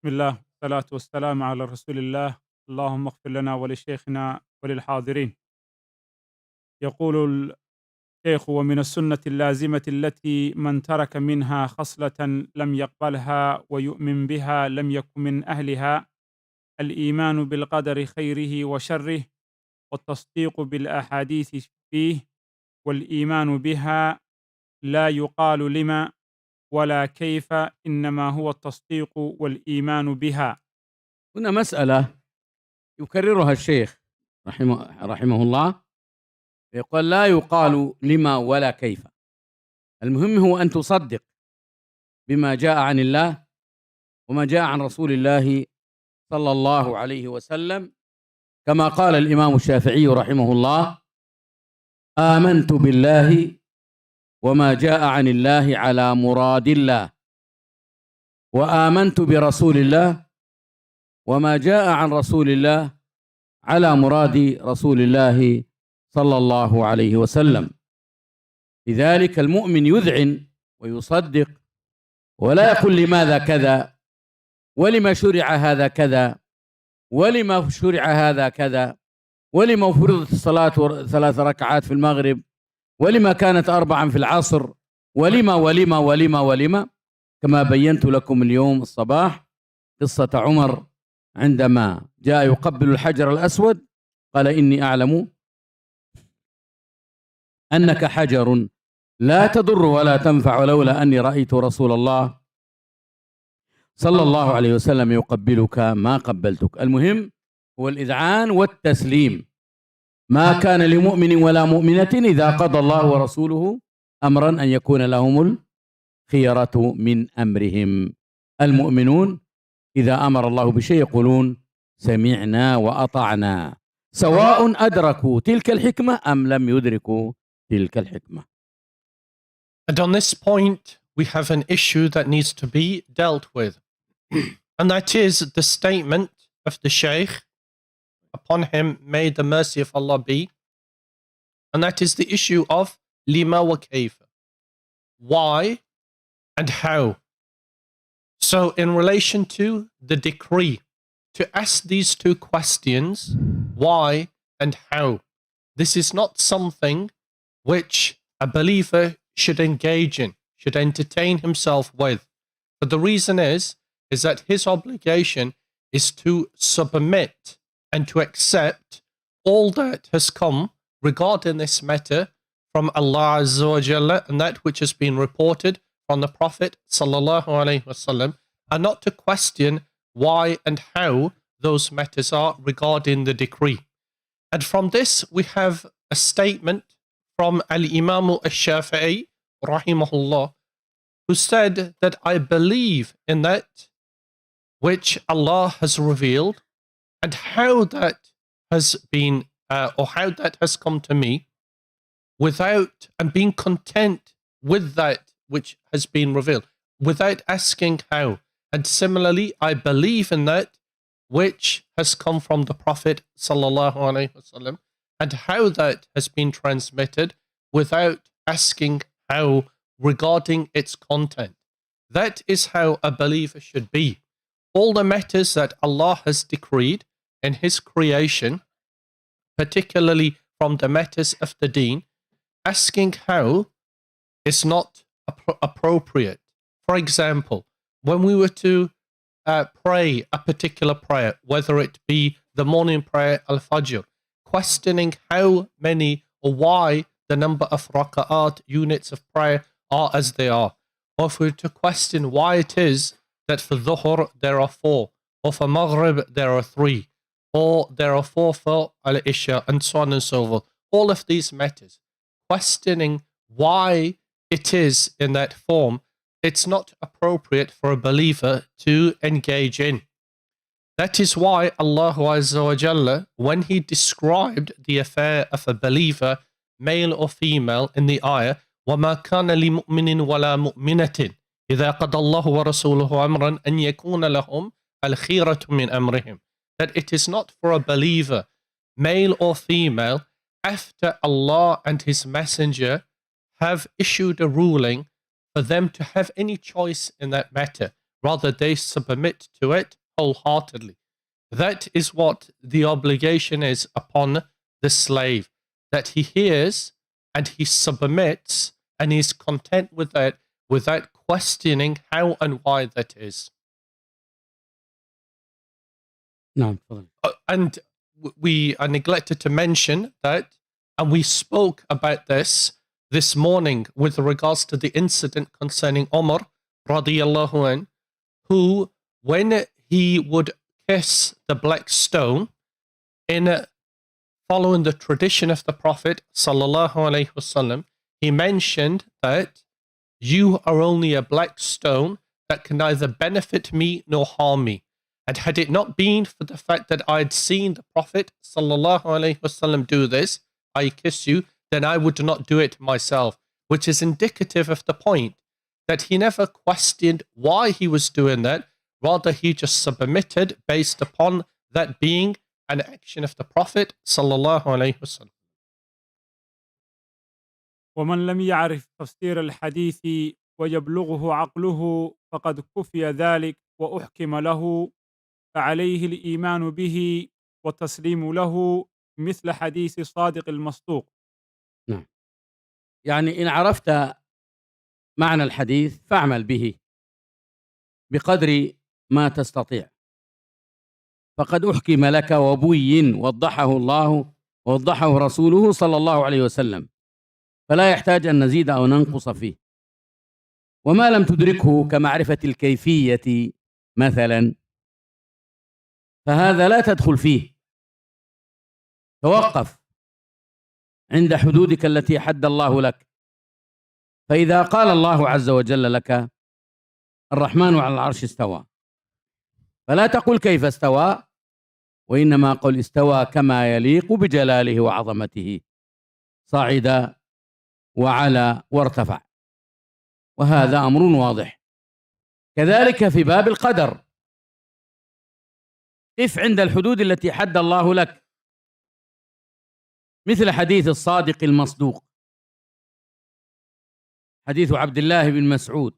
بسم الله والصلاة والسلام على رسول الله. اللهم اغفر لنا ولشيخنا وللحاضرين. يقول الشيخ: ومن السنة اللازمة التي من ترك منها خصلة لم يقبلها ويؤمن بها لم يكن من أهلها الإيمان بالقدر خيره وشره، والتصديق بالأحاديث فيه، والإيمان بها لا يقال لما ولا كيف، إنما هو التصديق والإيمان بها. هنا مسألة يكررها الشيخ رحمه الله، يقول لا يقال لما ولا كيف. المهم هو أن تصدق بما جاء عن الله وما جاء عن رسول الله صلى الله عليه وسلم، كما قال الإمام الشافعي رحمه الله: آمنت بالله وما جاء عن الله على مراد الله، وآمنت برسول الله وما جاء عن رسول الله على مراد رسول الله صلى الله عليه وسلم. لذلك المؤمن يذعن ويصدق، ولا يقول لماذا كذا، ولما شرع هذا كذا، ولما شرع هذا كذا، ولما فرضت الصلاة 3 ركعات في المغرب، ولما كانت 4 في العصر، ولما ولما ولما ولما، كما بينت لكم اليوم الصباح قصة عمر عندما جاء يقبل الحجر الأسود قال: إني أعلم أنك حجر لا تضر ولا تنفع، ولولا أني رأيت رسول الله صلى الله عليه وسلم يقبلك ما قبلتك. المهم هو الإذعان والتسليم. ما كان لمؤمن ولا مؤمنة إذا قضى الله ورسوله أمرا أن يكون لهم الخيرة من أمرهم. المؤمنون إذا أمر الله بشيء يقولون: سمعنا وأطعنا، سواء أدركوا تلك الحكمة أم لم يدركوا تلك الحكمة. And on this point, we have an issue that needs to be dealt with. And that is the statement of the Shaykh, upon him may the mercy of Allah be. And that is the issue of lima wa kayfa. Why and how. So in relation to the decree, to ask these two questions, why and how, this is not something which a believer should engage in, should entertain himself with. But the reason is that his obligation is to submit and to accept all that has come regarding this matter from Allah Azza wa Jalla, and that which has been reported from the Prophet sallallahu alaihi wasallam, and not to question why and how those matters are regarding the decree. And from this we have a statement from Al-Imam Al-Shafi'i rahimahullah, who said that I believe in that which Allah has revealed, and how that has been or how that has come to me, without and being content with that which has been revealed, without asking how. And similarly, I believe in that which has come from the Prophet sallallahu alaihi wasallam, and how that has been transmitted, without asking how regarding its content. That is how a believer should be. All the matters that Allah has decreed in His creation, particularly from the matters of the deen, asking how is not appropriate. For example, when we were to pray a particular prayer, whether it be the morning prayer, Al-Fajr, questioning how many or why the number of raka'at, units of prayer, are as they are. Or if we were to question why it is that for Dhuhr there are 4, or for Maghrib there are 3, or there are 4 for Al-Isha, and so on and so forth. All of these matters, questioning why it is in that form, it's not appropriate for a believer to engage in. That is why Allah Azza wa Jalla, when He described the affair of a believer, male or female, in the ayah, وَمَا كَانَ لِمُؤْمِنٍ وَلَا مُؤْمِنَةٍ إِذَا قَضَى اللَّهُ وَرَسُولُهُ أَمْرًا أَنْ يَكُونَ لَهُمْ الْخِيرَةُ مِنْ أَمْرِهِمْ. That it is not for a believer, male or female, after Allah and His Messenger have issued a ruling, for them to have any choice in that matter rather they submit to it wholeheartedly. That is what the obligation is upon the slave, that he hears and he submits and he's content with that without questioning how and why that is. نعم تفضل. And we are neglected to mention that, and we spoke about this morning with regards to the incident concerning Umar radiyallahu anh, who, when he would kiss the black stone, in following the tradition of the Prophet sallallahu alaihi wasallam, he mentioned that you are only a black stone that can neither benefit me nor harm me. And had it not been for the fact that I had seen the Prophet sallallahu alaihi wasallam do this, I kiss you, then I would not do it myself, which is indicative of the point that he never questioned why he was doing that. Rather, he just submitted based upon that being an action of the Prophet sallallahu alaihi wasallam. ومن لم يعرف تفسير الحديث ويبلغه عقله فقد كفي ذلك وأحكم له، فعليه الإيمان به والتسليم له مثل حديث الصادق المصدوق. نعم، يعني إن عرفت معنى الحديث فاعمل به بقدر ما تستطيع، فقد أحكم لك وبين وضحه الله ووضحه رسوله صلى الله عليه وسلم، فلا يحتاج أن نزيد أو ننقص فيه. وما لم تدركه كمعرفة الكيفية مثلا فهذا لا تدخل فيه، توقف عند حدودك التي حد الله لك. فإذا قال الله عز وجل لك الرحمن على العرش استوى، فلا تقل كيف استوى، وإنما قل استوى كما يليق بجلاله وعظمته، صعد وعلى وارتفع، وهذا أمر واضح. كذلك في باب القدر، قف عند الحدود التي حد الله لك، مثل حديث الصادق المصدوق، حديث عبد الله بن مسعود،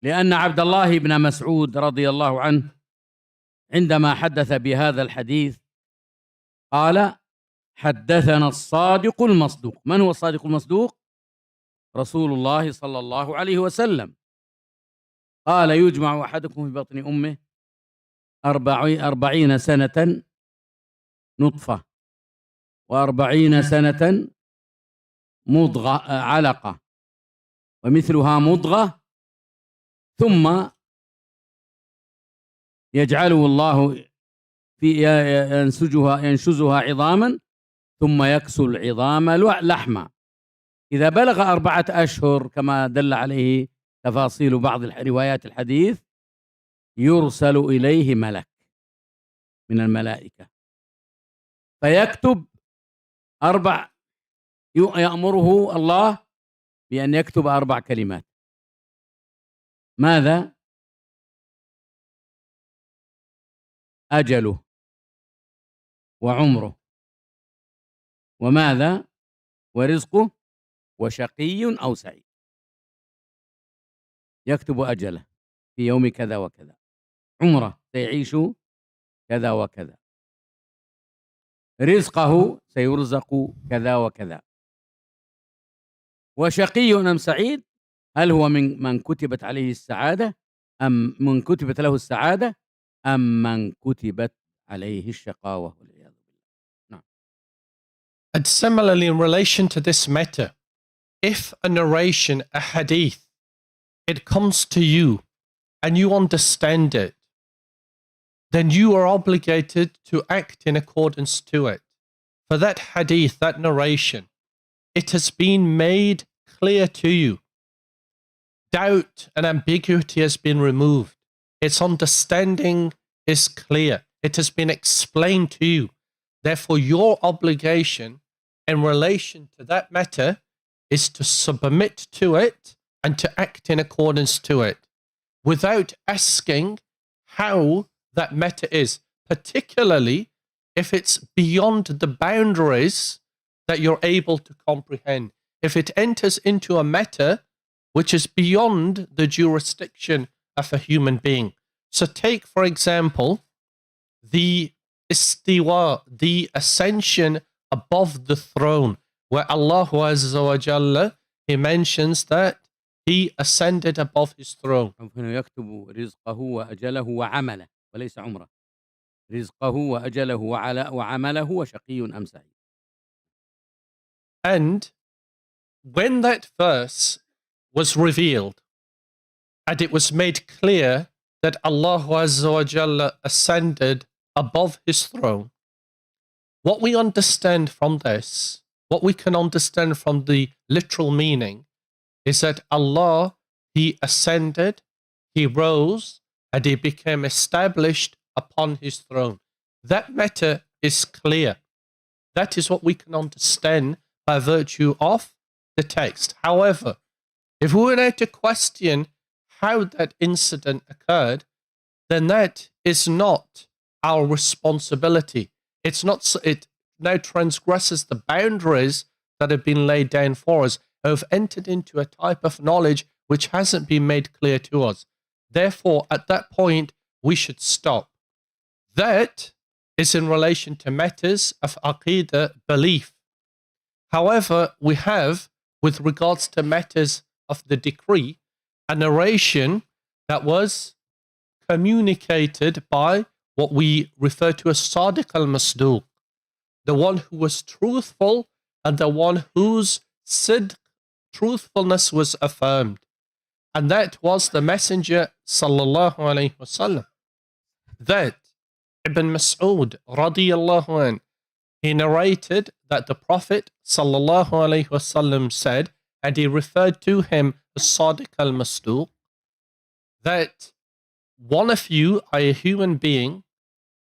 لأن عبد الله بن مسعود رضي الله عنه عندما حدث بهذا الحديث قال حدثنا الصادق المصدوق. من هو الصادق المصدوق؟ رسول الله صلى الله عليه وسلم. قال يجمع أحدكم في بطن أمه 40 سنة نطفة، و40 سنة مضغة علقة، ومثلها مضغة، ثم يجعله الله في ينشزها عظاما، ثم يكسو العظام لحما. إذا بلغ 4 أشهر كما دل عليه تفاصيل بعض روايات الحديث يرسل إليه ملك من الملائكة فيكتب يأمره الله بأن يكتب 4 كلمات. ماذا؟ أجله وعمره، وماذا؟ ورزقه، وشقي أو سعيد. يكتب أجله في يوم كذا وكذا، عمره سيعيش كذا وكذا، رزقه سيرزق كذا وكذا، وشقي أم سعيد، هل هو من كتبت عليه السعادة أم من كتبت له السعادة أم من كتبت عليه الشقاوة والعياذ بالله. نعم. And similarly, in relation to this matter, if a narration, a hadith, it comes to you and you understand it, then you are obligated to act in accordance to it. For that hadith, that narration, it has been made clear to you. Doubt and ambiguity has been removed. Its understanding is clear. It has been explained to you. Therefore, your obligation in relation to that matter is to submit to it and to act in accordance to it without asking how that matter is, particularly if it's beyond the boundaries that you're able to comprehend. If it enters into a matter which is beyond the jurisdiction of a human being. So take, for example, the istiwa, the ascension above the throne, where Allah Azza wa Jalla, He mentions that He ascended above His throne. هنا يكتب رزقه وأجله وعمله وليس عمره. رزقه وأجله وعمله وشقي أم سعيد. And when that verse was revealed and it was made clear that Allah Azza wa Jalla ascended above His throne, what we understand from this, what we can understand from the literal meaning, is that Allah, He ascended, He rose, and He became established upon His throne. That matter is clear. That is what we can understand by virtue of the text. However, if we were now to question how that incident occurred, then that is not our responsibility. It's not. It now transgresses the boundaries that have been laid down for us. Have entered into a type of knowledge which hasn't been made clear to us. Therefore, at that point, we should stop. That is in relation to matters of aqidah, belief. However, we have, with regards to matters of the decree, a narration that was communicated by what we refer to as Sadiq al-Masduq, the one who was truthful and the one whose sidq, truthfulness, was affirmed. And that was the Messenger sallallahu alayhi wasallam. That Ibn Mas'ud radiyallahu anh, he narrated that the Prophet sallallahu alayhi wasallam said, and he referred to him as Sadiq al-Masduq, that one of you, a human being,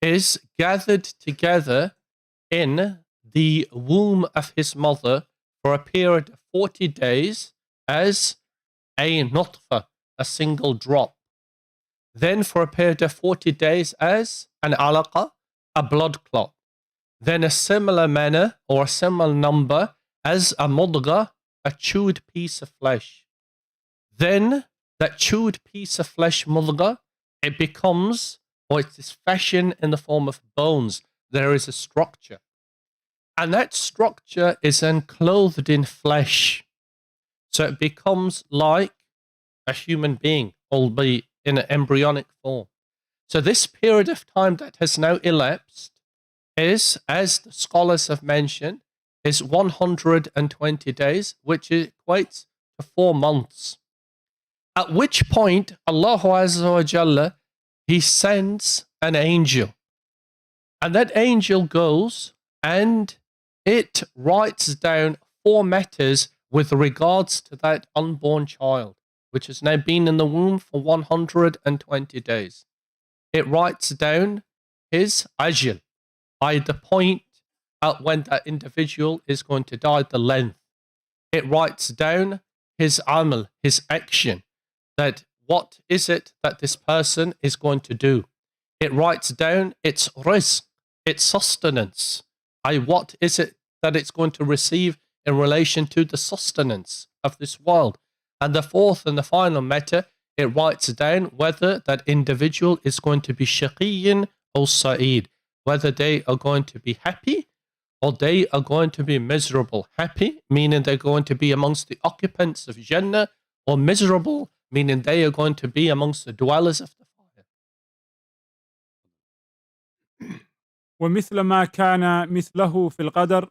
is gathered together in the womb of his mother for a period of 40 days as a nutfa, a single drop. Then for a period of 40 days as an alaqa, a blood clot. Then a similar manner or a similar number as a mudgha, a chewed piece of flesh. Then that chewed piece of flesh, mudgha, it becomes, or it is fashioned in the form of bones. There is a structure. And that structure is then clothed in flesh. So it becomes like a human being, albeit in an embryonic form. So this period of time that has now elapsed is, as the scholars have mentioned, is 120 days, which equates to 4 months. At which point, Allah Azza wa Jalla, He sends an angel. And that angel goes and it writes down 4 matters with regards to that unborn child, which has now been in the womb for 120 days. It writes down his ajal, by the point at when that individual is going to die, the length. It writes down his amal, his action, that what is it that this person is going to do. It writes down its rizq, its sustenance. What is it that it's going to receive in relation to the sustenance of this world. And the fourth and the final matter, it writes down whether that individual is going to be shaqiyyin or sa'id, whether they are going to be happy or they are going to be miserable. Happy, meaning they're going to be amongst the occupants of Jannah, or miserable, meaning they are going to be amongst the dwellers of the fire. ومثل ما كان مثله في القدر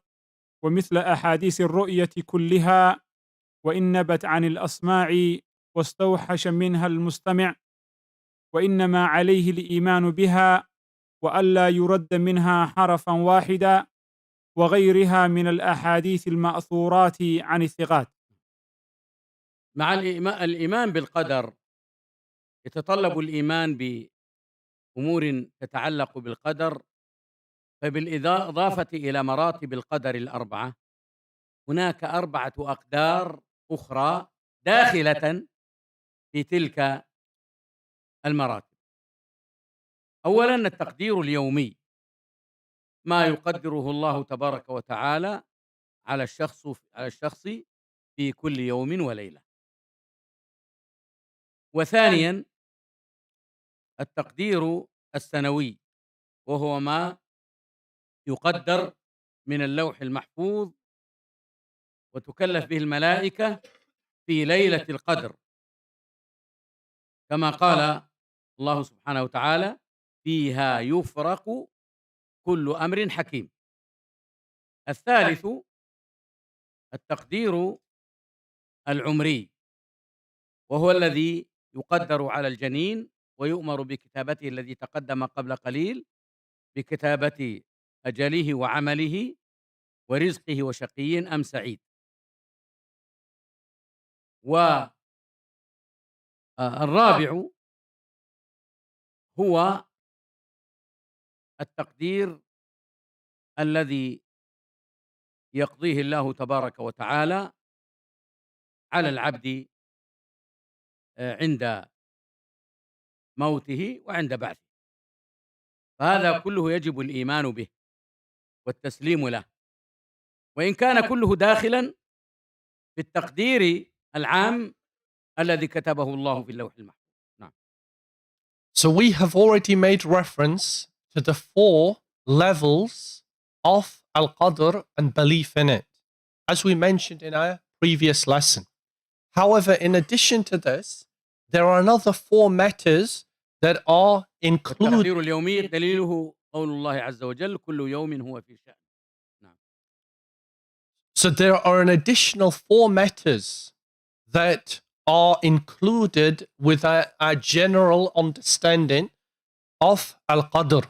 ومثل أحاديث الرؤية كلها وإن نبت عن الأسماع واستوحش منها المستمع وإنما عليه الإيمان بها وألا يرد منها حرفا واحدا وغيرها من الأحاديث المأثورات عن الثقات. مع الإيمان بالقدر يتطلب الإيمان بأمور تتعلق بالقدر، فبالإضافة إلى مراتب القدر الأربعة هناك 4 أقدار أخرى داخلة في تلك المراتب. أولا التقدير اليومي، ما يقدره الله تبارك وتعالى على الشخص في كل يوم وليلة. وثانيا التقدير السنوي، وهو ما يقدر من اللوح المحفوظ وتكلف به الملائكة في ليلة القدر، كما قال الله سبحانه وتعالى: فيها يفرق كل أمر حكيم. الثالث التقدير العمري، وهو الذي يقدر على الجنين ويؤمر بكتابته الذي تقدم قبل قليل، بكتابة أجله وعمله ورزقه وشقي أم سعيد. والرابع هو التقدير الذي يقضيه الله تبارك وتعالى على العبد عند موته وعند بعثه، فهذا كله يجب الإيمان به والتسليم له، وإن كان كله داخلا في التقدير العام الذي كتبه الله في اللوح المحفوظ. نعم. So we have already made reference to the 4 levels of Al-Qadr and belief in it, as we mentioned in our previous lesson. However, in addition to this, there are another 4 matters that are included. التقدير اليومي دليله قول الله عز وجل: كل يوم هو في شأن. نعم. So there are an additional 4 matters that are included with our general understanding of Al-Qadr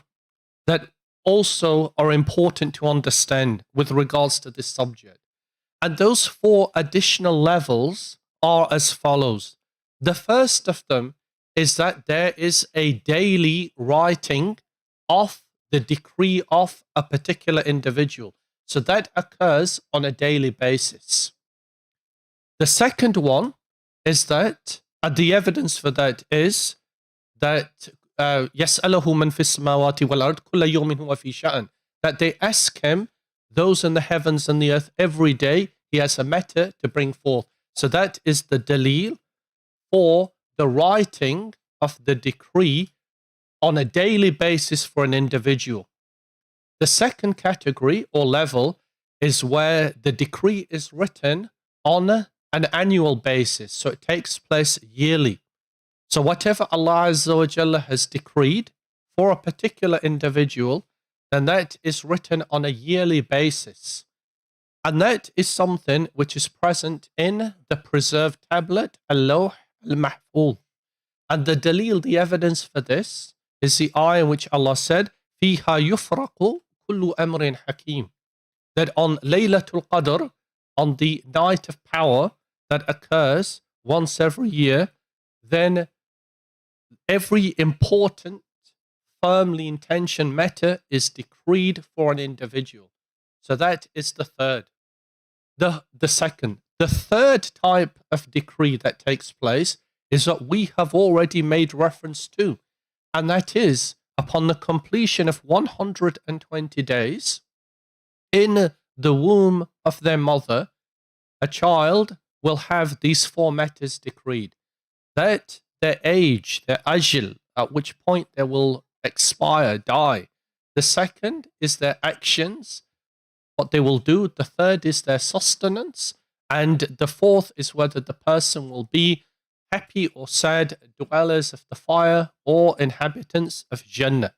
that also are important to understand with regards to this subject. And those 4 additional levels are as follows. The first of them is that there is a daily writing of the decree of a particular individual. So that occurs on a daily basis. The second one is that, and the evidence for that is that يَسْأَلُهُ مَنْ فِي السَّمَاوَاتِ وَالْأَرْضِ كُلَّ يَوْمٍ هُوَ فِي شَأْنٍ, that they ask him, those in the heavens and the earth, every day he has a matter to bring forth. So that is the dalil for the writing of the decree on a daily basis for an individual. The second category or level is where the decree is written on an annual basis. So it takes place yearly. So whatever Allah Azza wa Jalla has decreed for a particular individual, then that is written on a yearly basis. And that is something which is present in the preserved tablet, Al-Lawh Al-Mahfuz. And the dalil, the evidence for this, is the ayah in which Allah said, فِيهَا يُفْرَقُ كُلُّ أَمْرٍ حَكِيمٍ, that on Laylatul Qadr, on the night of power that occurs once every year, then every important, firmly intentioned matter is decreed for an individual. So that is the third. The second. The third type of decree that takes place is what we have already made reference to, and that is upon the completion of 120 days in the womb of their mother, a child will have these 4 matters decreed. That their age, their ajl, at which point they will expire, die. The second is their actions, what they will do. The third is their sustenance. And the fourth is whether the person will be happy or sad, dwellers of the fire or inhabitants of Jannah.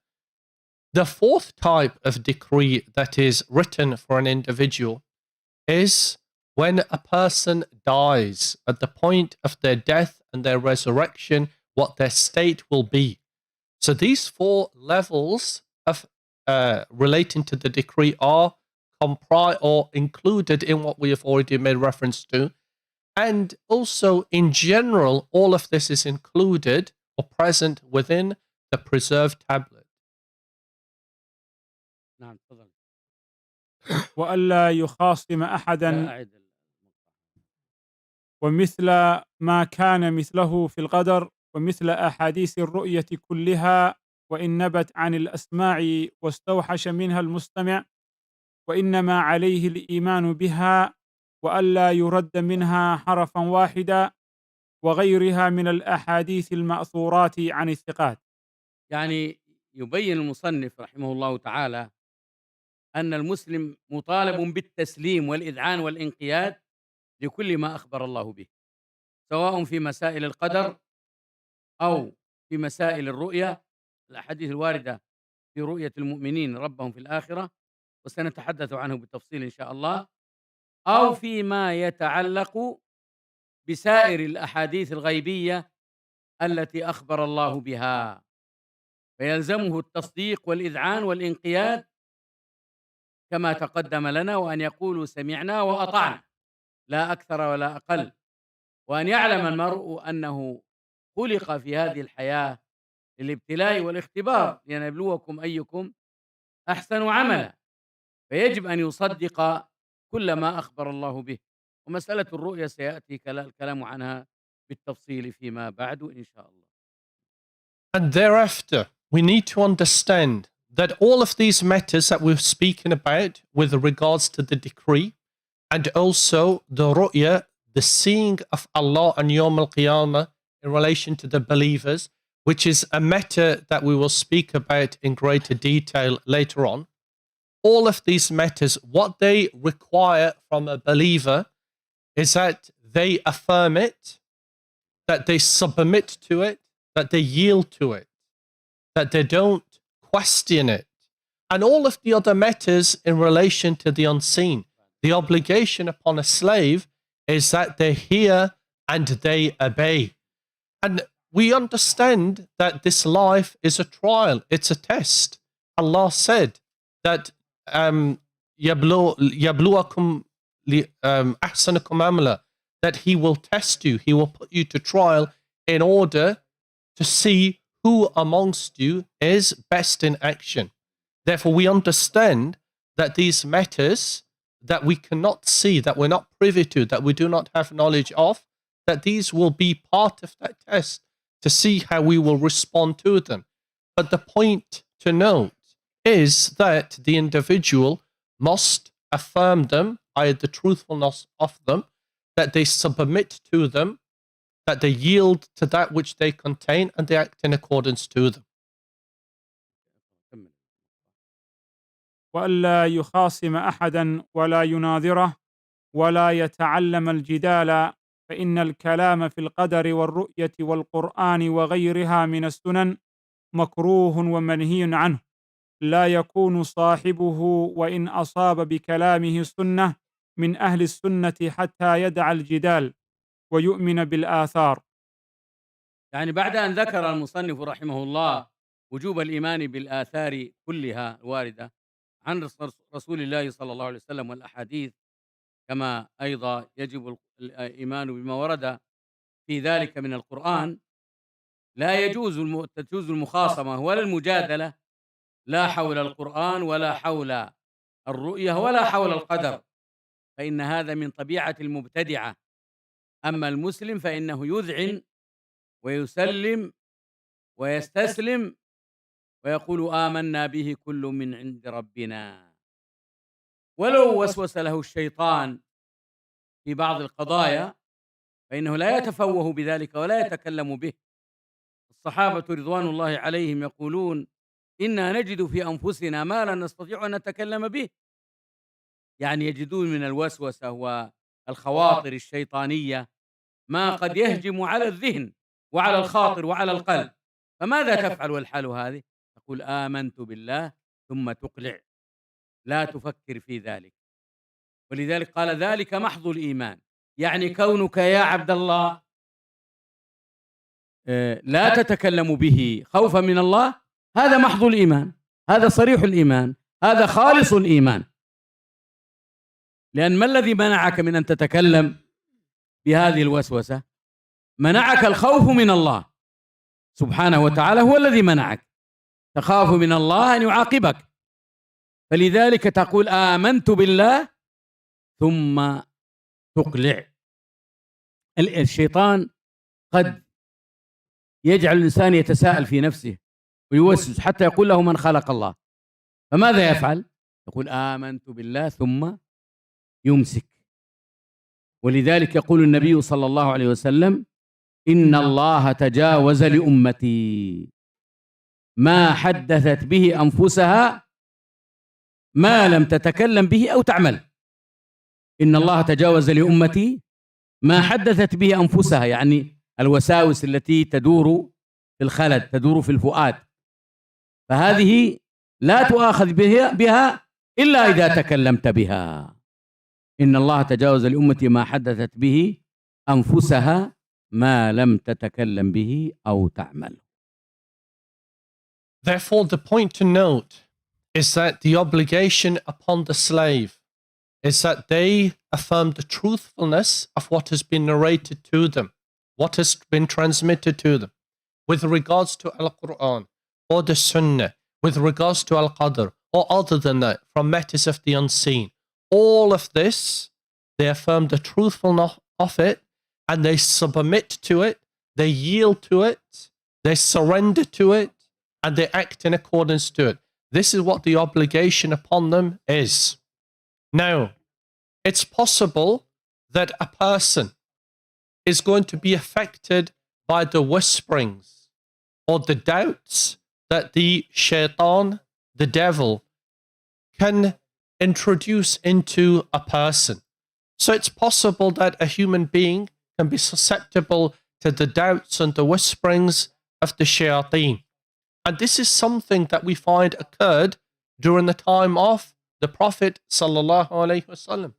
The fourth type of decree that is written for an individual is when a person dies, at the point of their death and their resurrection, what their state will be. So these 4 levels of relating to the decree are comprised or included in what we have already made reference to. And also, in general, all of this is included or present within the preserved tablet. نعم تفضل. وألا يخاصم أحدا، لا أعد. ومثل ما كان مثله في القدر، ومثل أحاديث الرؤية كلها، وإن نبت عن الأسماع واستوحش منها المستمع، وإنما عليه الإيمان بها، وألا يرد منها حرفا واحدا، وغيرها من الأحاديث المأثورات عن الثقات. يعني يبين المصنف رحمه الله تعالى أن المسلم مطالب بالتسليم والإذعان والانقياد لكل ما أخبر الله به، سواء في مسائل القدر أو في مسائل الرؤية، الأحاديث الواردة في رؤية المؤمنين ربهم في الآخرة، وسنتحدث عنه بالتفصيل إن شاء الله، أو فيما يتعلق بسائر الأحاديث الغيبية التي أخبر الله بها، فيلزمه التصديق والإذعان والانقياد كما تقدم لنا، وأن يقولوا سمعنا وأطعنا لا أكثر ولا أقل، وأن يعلم المرء أنه خلق في هذه الحياة للابتلاء والاختبار لنبلوكم أيكم أحسن عملا، فيجب أن يصدق كل ما أخبر الله به. ومسألة الرؤيا سيأتي الكلام عنها بالتفصيل فيما بعد إن شاء الله. And thereafter, we need to understand that all of these matters that we're speaking about with regards to the decree and also the ru'ya, the seeing of Allah on Yawm al-Qiyamah in relation to the believers, which is a matter that we will speak about in greater detail later on. All of these matters, what they require from a believer is that they affirm it, that they submit to it, that they yield to it, that they don't question it. And all of the other matters in relation to the unseen, the obligation upon a slave is that they hear and they obey. And we understand that this life is a trial, it's a test. Allah said that يَبْلُوَكُمْ أَحْسَنَكُمْ عَمَلًا, that He will test you, He will put you to trial in order to see who amongst you is best in action. Therefore, we understand that these matters that we cannot see, that we're not privy to, that we do not have knowledge of, that these will be part of that test to see how we will respond to them. But the point to note is that the individual must affirm them, i.e. the truthfulness of them, that they submit to them, that they yield to that which they contain, and they act in accordance to them. وألا يخاصم أحدا ولا يناظره ولا يتعلم الجدال، فإن الكلام في القدر والرؤية والقرآن وغيرها من السنن مكروه ومنهي عنه، لا يكون صاحبه وإن أصاب بكلامه السنة من أهل السنة حتى يدع الجدال ويؤمن بالآثار. يعني بعد أن ذكر المصنف رحمه الله وجوب الإيمان بالآثار كلها الواردة عن رسول الله صلى الله عليه وسلم والأحاديث، كما أيضا يجب الإيمان بما ورد في ذلك من القرآن، لا تجوز المخاصمة ولا المجادلة، لا حول القرآن ولا حول الرؤية ولا حول القدر، فإن هذا من طبيعة المبتدعة. أما المسلم فإنه يذعن ويسلم ويستسلم ويقول آمنا به كل من عند ربنا، ولو وسوس له الشيطان في بعض القضايا فإنه لا يتفوه بذلك ولا يتكلم به. الصحابة رضوان الله عليهم يقولون إنا نجد في أنفسنا ما لا نستطيع أن نتكلم به، يعني يجدون من الوسوسة والخواطر الشيطانية ما قد يهجم على الذهن وعلى الخاطر وعلى القلب، فماذا تفعل والحال هذه؟ تقول آمنت بالله ثم تقلع، لا تفكر في ذلك. ولذلك قال ذلك محض الإيمان، يعني كونك يا عبد الله لا تتكلم به خوفا من الله، هذا محض الإيمان، هذا صريح الإيمان، هذا خالص الإيمان. لأن ما الذي منعك من أن تتكلم بهذه الوسوسة؟ منعك الخوف من الله سبحانه وتعالى، هو الذي منعك، تخاف من الله أن يعاقبك، فلذلك تقول آمنت بالله ثم تقلع. الشيطان قد يجعل الإنسان يتساءل في نفسه ويوسوس حتى يقول له من خلق الله، فماذا يفعل؟ يقول آمنت بالله ثم يمسك. ولذلك يقول النبي صلى الله عليه وسلم إن الله تجاوز لأمتي ما حدثت به أنفسها ما لم تتكلم به أو تعمل. إن الله تجاوز لأمتي ما حدثت به أنفسها، يعني الوساوس التي تدور في الخلد، تدور في الفؤاد، فهذه لا تؤاخذ بها إلا إذا تكلمت بها. إن الله تجاوز لأمتي ما حدثت به أنفسها ما لم تتكلم به أو تعمل. Therefore, the point to note is that the obligation upon the slave is that they affirm the truthfulness of what has been narrated to them, what has been transmitted to them, with regards to Al-Quran or the Sunnah, with regards to Al-Qadr, or other than that, from matters of the unseen. All of this, they affirm the truthfulness of it, and they submit to it, they yield to it, they surrender to it, and they act in accordance to it. This is what the obligation upon them is. Now, it's possible that a person is going to be affected by the whisperings or the doubts that the shaitan, the devil, can introduce into a person. So it's possible that a human being can be susceptible to the doubts and the whisperings of the shayateen. And this is something that we find occurred during the time of the Prophet sallallahu alaihi wasallam.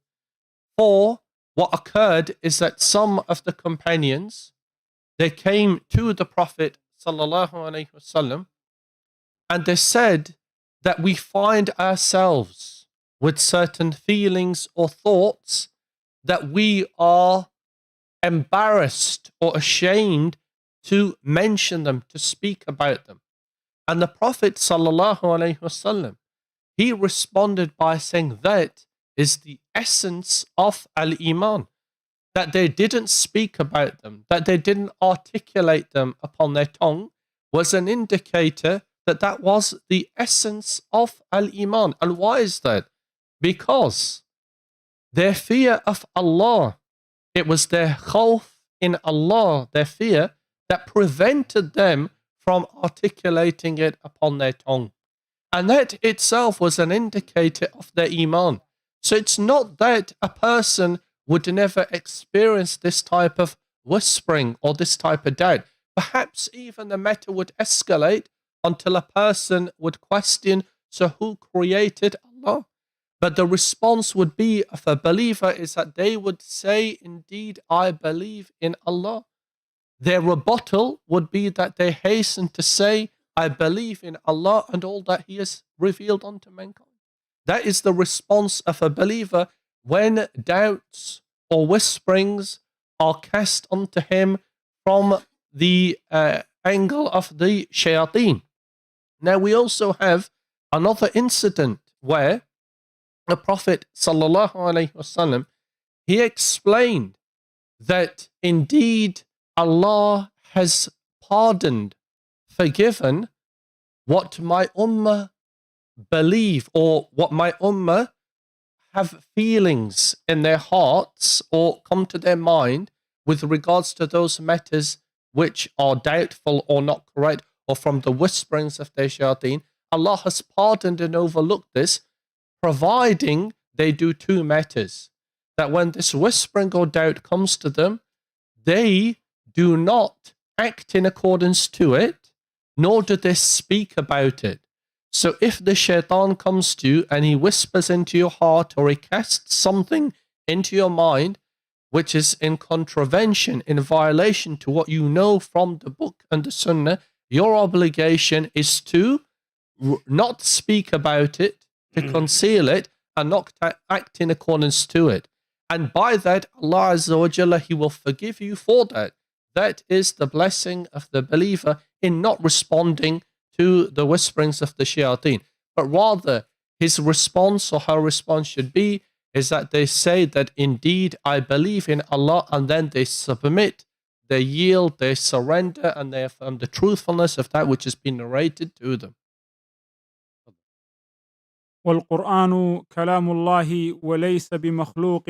For what occurred is that some of the companions, they came to the Prophet sallallahu alaihi wasallam, and they said that we find ourselves with certain feelings or thoughts that we are embarrassed or ashamed to mention them, to speak about them. And the Prophet sallallahu alaihi wasallam, he responded by saying that is the essence of al-Iman, that they didn't speak about them, that they didn't articulate them upon their tongue, was an indicator that that was the essence of al-Iman. And why is that? Because their fear of Allah, it was their khawf in Allah, their fear, that prevented them from articulating it upon their tongue. And that itself was an indicator of their Iman. So it's not that a person would never experience this type of whispering or this type of doubt. Perhaps even the matter would escalate until a person would question, so who created Allah? But the response would be of a believer is that they would say, indeed, I believe in Allah. Their rebuttal would be that they hasten to say, I believe in Allah and all that He has revealed unto mankind. That is the response of a believer when doubts or whisperings are cast unto him from the angle of the shayateen. Now we also have another incident where the Prophet sallallahu alaihi wasallam, he explained that indeed Allah has pardoned, forgiven what my ummah believe, or what my ummah have feelings in their hearts or come to their mind with regards to those matters which are doubtful or not correct, or from the whisperings of their shayateen. Allah has pardoned and overlooked this, providing they do two matters. That when this whispering or doubt comes to them, they do not act in accordance to it, nor do they speak about it. So if the shaitan comes to you and he whispers into your heart, or he casts something into your mind which is in contravention, in violation to what you know from the book and the sunnah, your obligation is to not speak about it, to conceal it, and not act in accordance to it. And by that, Allah Azza wa Jalla, He will forgive you for that. That is the blessing of the believer in not responding to the whisperings of the shayateen, but rather his response or her response should be is that they say that indeed I believe in Allah, and then they submit, they yield, they surrender, and they affirm the truthfulness of that which has been narrated to them. والقرآن كلام الله وليس بمخلوق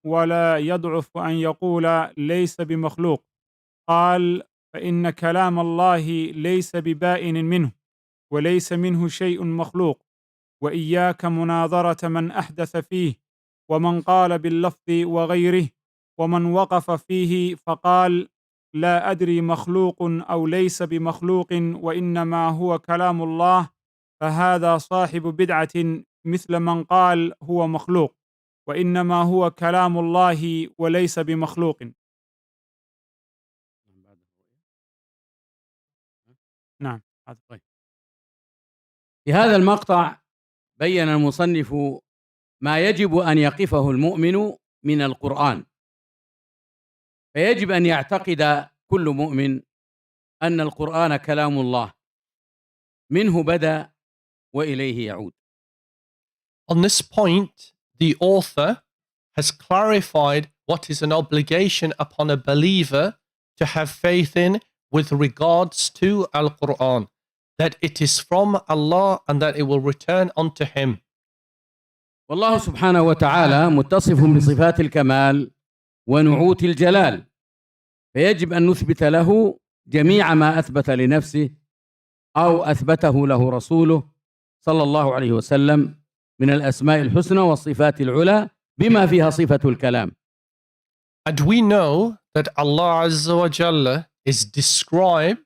ولا يضعف أن يقول ليس بمخلوق. قال فإن كلام الله ليس ببائن منه وليس منه شيء مخلوق، وإياك مناظرة من أحدث فيه، ومن قال باللفظ وغيره، ومن وقف فيه فقال لا أدري مخلوق أو ليس بمخلوق وإنما هو كلام الله، فهذا صاحب بدعة مثل من قال هو مخلوق وإنما هو كلام الله وليس بمخلوق. نعم. طيب. في هذا المقطع بين المصنف ما يجب أن يقفه المؤمن من القرآن، فيجب أن يعتقد كل مؤمن أن القرآن كلام الله، منه بدأ وإليه يعود. On this point, the author has clarified what is an obligation upon a believer to have faith in with regards to Al-Quran, that it is from Allah and that it will return unto him. والله سبحانه وتعالى متصف بصفات الكمال ونعوت الجلال، فيجب أن نثبت له جميع ما أثبت لنفسه أو أثبته له رسوله صلى الله عليه وسلم من الأسماء الحسنى والصفات العلى بما فيها صفة الكلام. And we know that Allah Azza wa Jalla is described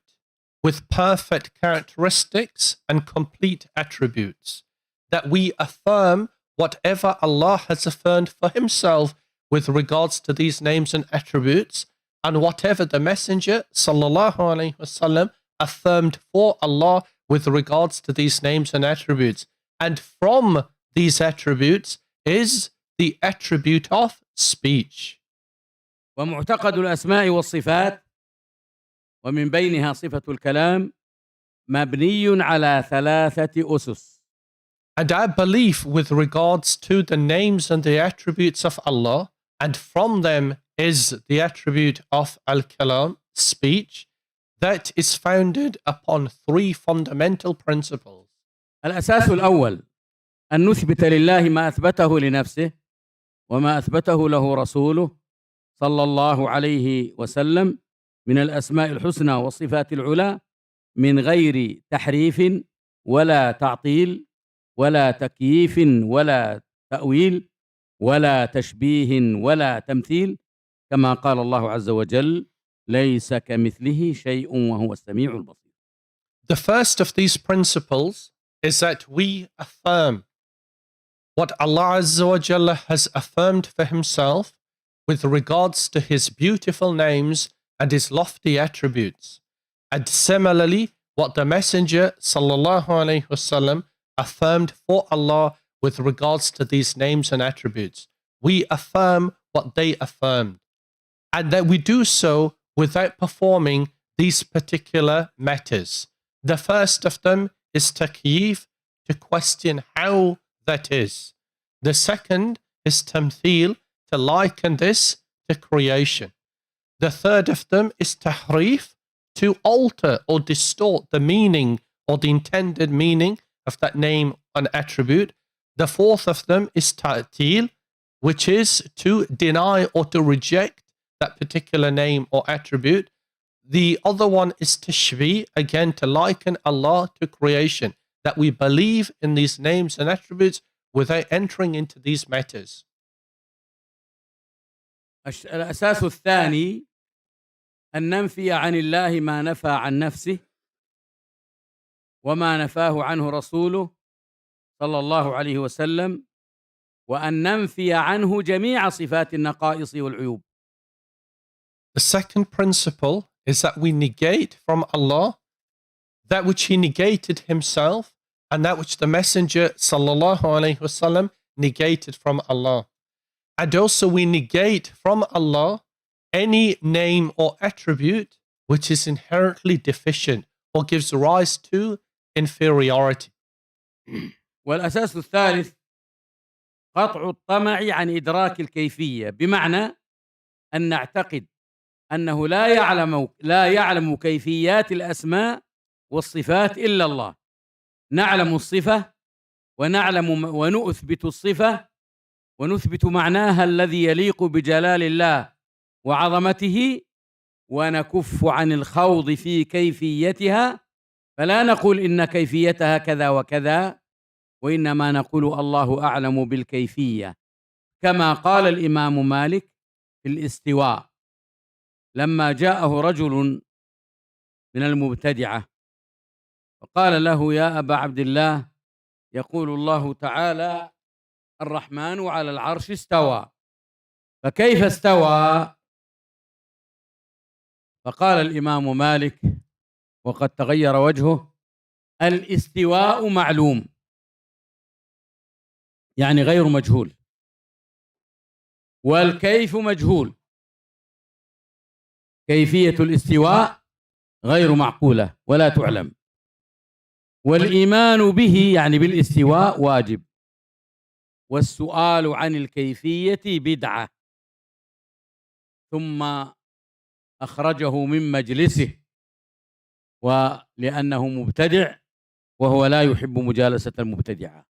with perfect characteristics and complete attributes, that we affirm whatever Allah has affirmed for himself with regards to these names and attributes, and whatever the Messenger sallallahu alaihi wasallam affirmed for Allah with regards to these names and attributes. And from these attributes is the attribute of speech. ومعتقد الأسماء والصفات ومن بينها صفة الكلام مبني على 3 أسس. And our belief with regards to the names and the attributes of Allah, and from them is the attribute of Al-Kalam, speech, that is founded upon 3 fundamental principles. الأساس الأول أن نثبت لله ما أثبته لنفسه وما أثبته له رسوله صلى الله عليه وسلم من الأسماء الحسنى والصفات العلى من غير تحريف ولا تعطيل ولا تكييف ولا تأويل ولا تشبيه ولا تمثيل، كما قال الله عز وجل ليس كمثله شيء وهو السميع البصير. The first of these principles is that we affirm what Allah Azza wa Jalla has affirmed for himself with regards to his beautiful names and his lofty attributes, and similarly what the Messenger sallallahu alaihi wasallam affirmed for Allah with regards to these names and attributes. We affirm what they affirmed, and that we do so without performing these particular matters. The first of them is takyif, to question how that is. The second is tamthil, to liken this to creation. The third of them is tahrif, to alter or distort the meaning or the intended meaning of that name and attribute. The fourth of them is ta'til, which is to deny or to reject that particular name or attribute. The other one is tashbih, again to liken Allah to creation, that we believe in these names and attributes without entering into these matters. الأساس الثاني أن ننفي عن الله ما نفى عن نفسه وما نفاه عنه رسوله صلى الله عليه وسلم، وأن ننفي عنه جميع صفات النقائص والعيوب. The second principle is that we negate from Allah that which he negated himself and that which the Messenger sallallahu alaihi wasallam negated from Allah. And also we negate from Allah any name or attribute which is inherently deficient or gives rise to inferiority. والأساس الثالث قطع الطمع عن إدراك الكيفية، بمعنى أن نعتقد أنه لا يعلم كيفيات الأسماء والصفات إلا الله. نعلم الصفة ونثبت الصفة ونثبت معناها الذي يليق بجلال الله وعظمته، ونكف عن الخوض في كيفيتها فلا نقول إن كيفيتها كذا وكذا، وإنما نقول الله أعلم بالكيفية، كما قال الإمام مالك في الاستواء لما جاءه رجل من المبتدعة فقال له: يا أبا عبد الله، يقول الله تعالى: الرحمن على العرش استوى، فكيف استوى؟ فقال الإمام مالك وقد تغير وجهه: الاستواء معلوم، يعني غير مجهول، والكيف مجهول، كيفية الاستواء غير معقولة ولا تعلم، والإيمان به يعني بالاستواء واجب، والسؤال عن الكيفية بدعة. ثم أخرجه من مجلسه، ولأنه مبتدع وهو لا يحب مجالسة المبتدعة.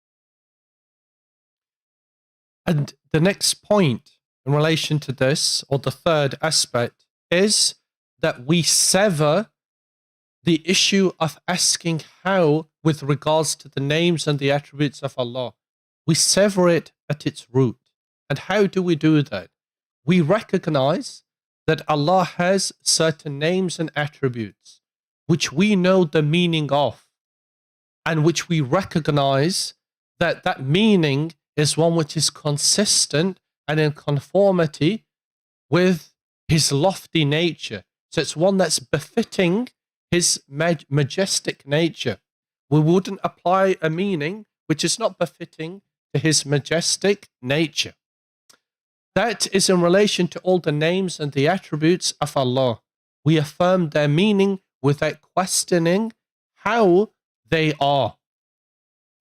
And the next point in relation to this, or the third aspect, is that we sever the issue of asking how with regards to the names and the attributes of Allah. We sever it at its root. And how do we do that? We recognize that Allah has certain names and attributes which we know the meaning of, and which we recognize that that meaning is one which is consistent and in conformity with His lofty nature. So it's one that's befitting His majestic nature. We wouldn't apply a meaning which is not befitting to His majestic nature. That is in relation to all the names and the attributes of Allah. We affirm their meaning without questioning how they are.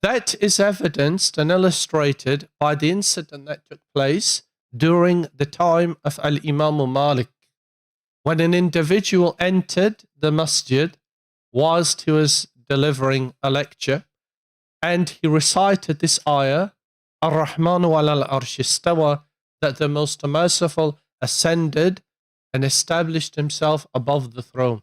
That is evidenced and illustrated by the incident that took place during the time of Al-Imam Malik, when an individual entered the masjid whilst he was delivering a lecture, and he recited this ayah, Ar-Rahmanu ala al-Arsh istawa, that the Most Merciful ascended and established Himself above the throne.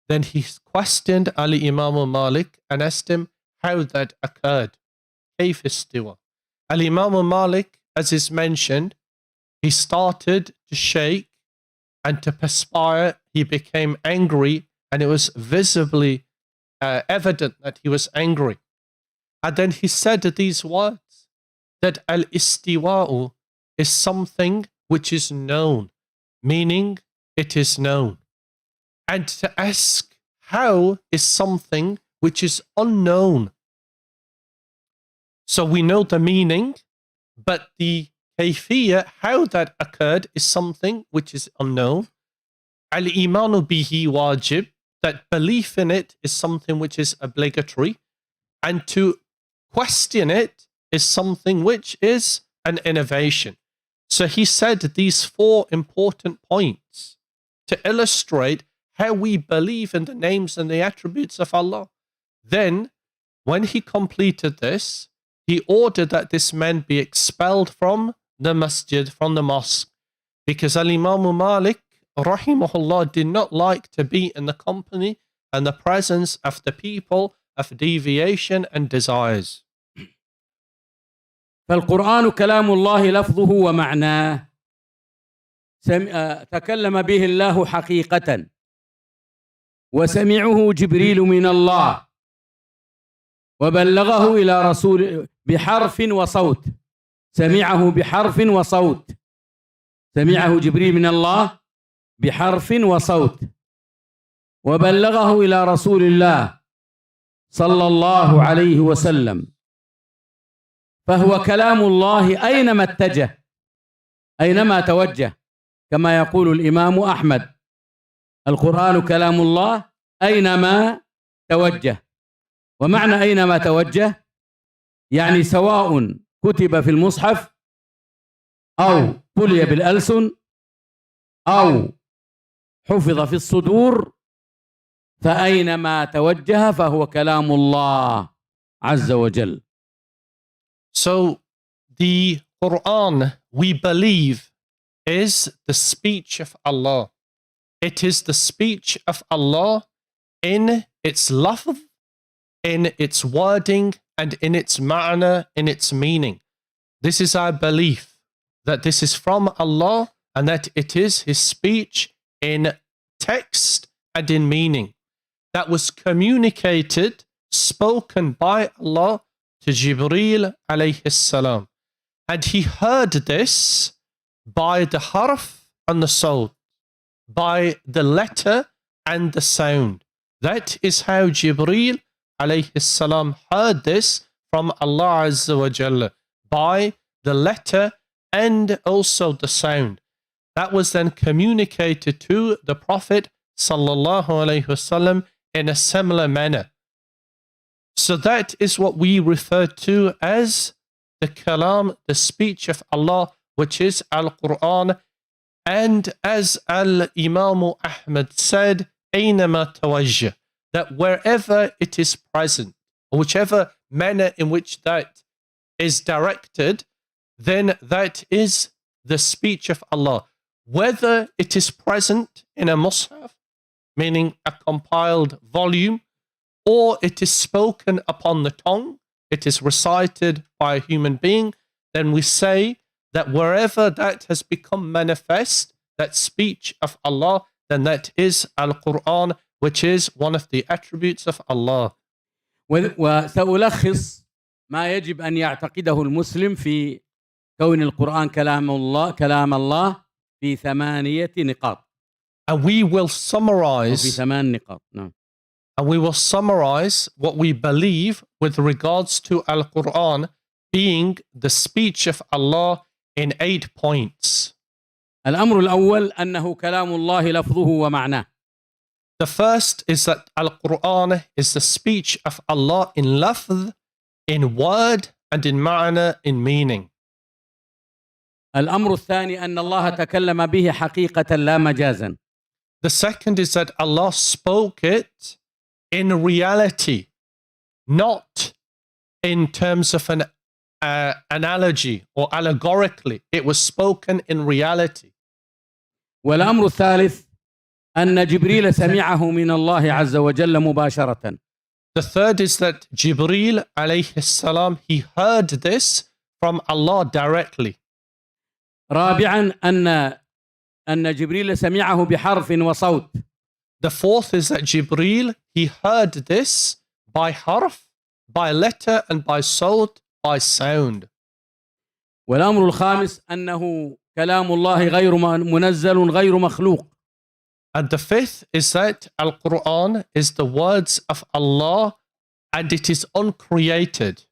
Then he questioned Al-Imam Malik and asked him how that occurred. كيف استوى? Al-Imam Malik, as is mentioned, he started to shake and to perspire. He became angry, and it was visibly evident that he was angry. And then he said these words, that al-istiwa'u is something which is known, meaning it is known. And to ask how is something which is unknown. So we know the meaning, but the kayfiyya, how that occurred, is something which is unknown. Al-imanu bihi wajib, that belief in it is something which is obligatory. And to question it is something which is an innovation. So he said these four important points to illustrate how we believe in the names and the attributes of Allah. Then, when he completed this, he ordered that this man be expelled from the masjid, from the mosque, because Al-Imam Malik, rahimahullah, did not like to be in the company and the presence of the people of deviation and desires. فالقرآن كلام الله لفظه ومعناه، تكلم به الله حقيقة، وسمعه جبريل من الله وبلغه إلى رسول بحرف وصوت، سمعه بحرف وصوت، سمعه جبريل من الله بحرف وصوت، وبلغه إلى رسول الله صلى الله عليه وسلم، فهو كلام الله أينما اتجه، أينما توجه، كما يقول الإمام أحمد: القرآن كلام الله أينما توجه. ومعنى أينما توجه يعني سواء كتب في المصحف أو تلي بالألسن أو حفظ في الصدور، فأينما توجه فهو كلام الله عز وجل. So the Quran, we believe, is the speech of Allah. It is the speech of Allah in its lafz, in its wording, and in its ma'na, in its meaning. This is our belief, that this is from Allah and that it is His speech in text and in meaning. That was communicated, spoken by Allah to Jibreel alayhi salam. And he heard this by the harf and the sawt, by the letter and the sound. That is how Jibreel alayhi salam heard this from Allah Azza wa Jalla, by the letter and also the sound. That was then communicated to the Prophet sallallahu alayhi wasallam in a similar manner. So that is what we refer to as the kalam, the speech of Allah, which is Al-Quran. And as Al-Imam Ahmad said, أَيْنَمَا تَوَجَّهْ, that wherever it is present, or whichever manner in which that is directed, then that is the speech of Allah. Whether it is present in a mushaf, meaning a compiled volume, or it is spoken upon the tongue, it is recited by a human being, then we say that wherever that has become manifest, that speech of Allah, then that is Al-Quran, which is one of the attributes of Allah. وسألخص ما يجب أن يعتقده المسلم في كون القرآن كلام الله في 8 نقاط. And we will summarize في 8 نقاط. نعم. And we will summarize what we believe with regards to Al-Quran being the speech of Allah in 8 points. الأمر الأول أنه كلام الله لفظه ومعناه. The first is that Al-Quran is the speech of Allah in lafz, in word, and in ma'na, in meaning. الأمر الثاني أن الله تكلم به حقيقة لا مجازا. The second is that Allah spoke it in reality, not in terms of an analogy or allegorically. It was spoken in reality. والأمر الثالث أن جبريل سمعه من الله عز وجل مباشرة. The third is that Jibreel alayhi salam, he heard this from Allah directly. رابعا أن جبريل سمعه بحرف وصوت. The fourth is that Jibreel, he heard this by harf, by letter, and by sawt, by sound. والأمر الخامس أنه كلام الله غير منزل غير مخلوق. And the fifth is that Al-Quran is the words of Allah and it is uncreated.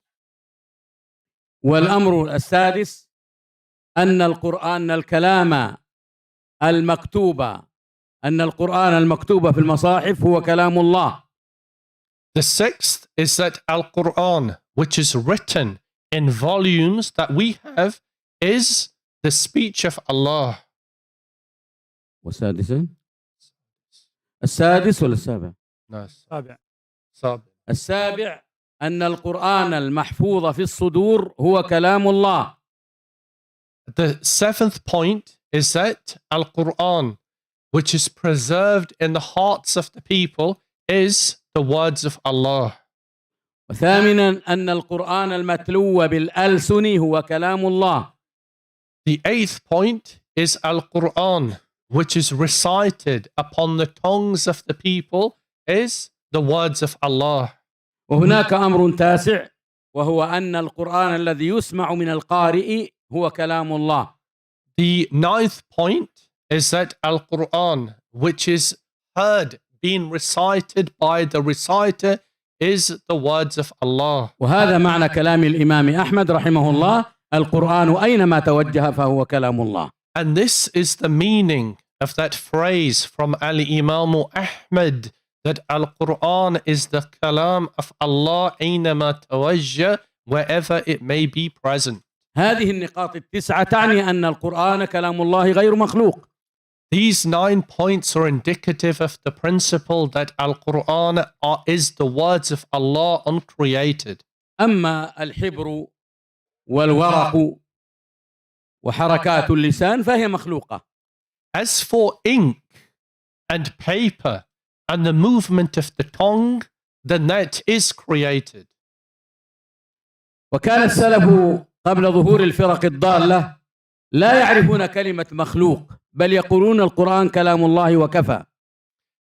والأمر السادس أن الكلام المكتوب في المصاحف هو كلام الله. The sixth is that Al-Quran, which is written in volumes that we have, is the speech of Allah. والسادس السادس ولا السابع؟ السابع أن القرآن المحفوظ في الصدور هو كلام الله. The seventh point is that Al-Quran, which is preserved in the hearts of the people, is the words of Allah. وثامنا أن القرآن المتلو بالألسن هو كلام الله. The eighth point is Al-Quran, which is recited upon the tongues of the people, is the words of Allah. وهناك أمر تاسع وهو أن القرآن الذي يسمع من القارئ هو كلام الله. The ninth point is that Al-Quran, which is heard, being recited by the reciter, is the words of Allah. وهذا معنى كلام الإمام أحمد رحمه الله: القرآن أينما توجه فهو كلام الله. And this is the meaning of that phrase from Al-Imam Ahmad, that Al-Quran is the kalam of Allah أينما توجه, wherever it may be present. هذه النقاط التسعة تعني أن القرآن كلام الله غير مخلوق. These 9 points are indicative of the principle that Al-Quran is the words of Allah uncreated. أما الحبر والورق وحركات اللسان فهي مخلوقة. As for ink and paper and the movement of the tongue, then that is created. وكان السلف قبل ظهور الفرق الضالة لا يعرفون كلمة مخلوق بل يقولون القرآن كلام الله وكفى.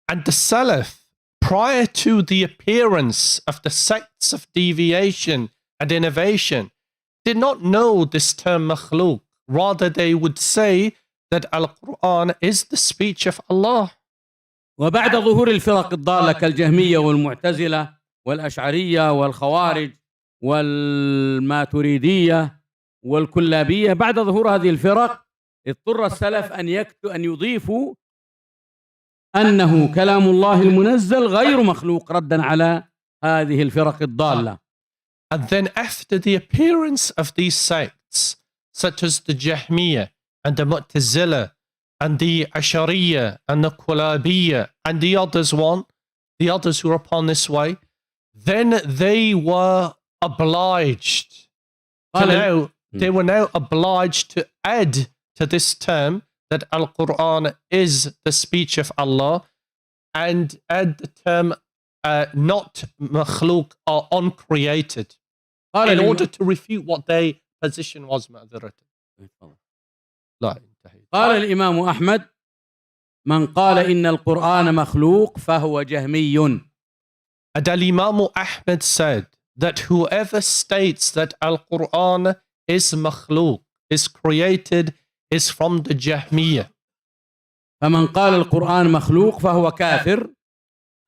And the Salaf, prior to the appearance of the sects of deviation and innovation, did not know this term makhluk. Rather, they would say that Al-Quran is the speech of Allah. وبعد ظهور الفرق الضالة كالجهمية والمعتزلة والأشعرية والخوارج والماتريدية والكلابية، بعد ظهور هذه الفرق اضطر السلف أن يضيفوا أنه كلام الله المنزل غير مخلوق ردا على هذه الفرق الضالة. And then after the appearance of these sects, such as the Jahmiyyah and the Mu'tazila and the Ashariya and the Kullabiyya and the others who are upon this way, then they were obliged they were now obliged to add to this term that Al-Quran is the speech of Allah, and add the term not makhluk or uncreated, in order to refute what their position was. قال الإمام أحمد: من قال إن القرآن مخلوق فهو جهمي. And Imam Ahmad said that whoever states that Al-Quran is makhluk, is created, is from the Jahmiyyah. فمن قال القرآن مخلوق فهو كافر.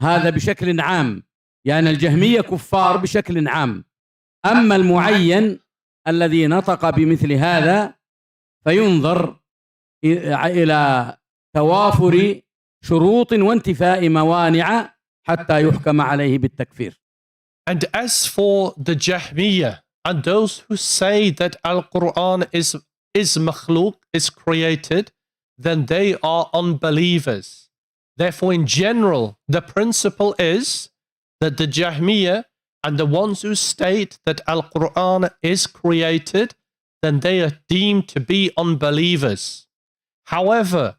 هذا بشكل عام، يعني الجهمية كفار بشكل عام. أما المعين الذي نطق بمثل هذا فينظر إلى توافر شروط وانتفاء موانع حتى يحكم عليه بالتكفير. And as for the Jahmiyyah and those who say that Al-Quran is makhluk, is created, then they are unbelievers. Therefore, in general, the principle is that the Jahmiyyah and the ones who state that Al-Quran is created, then they are deemed to be unbelievers. However,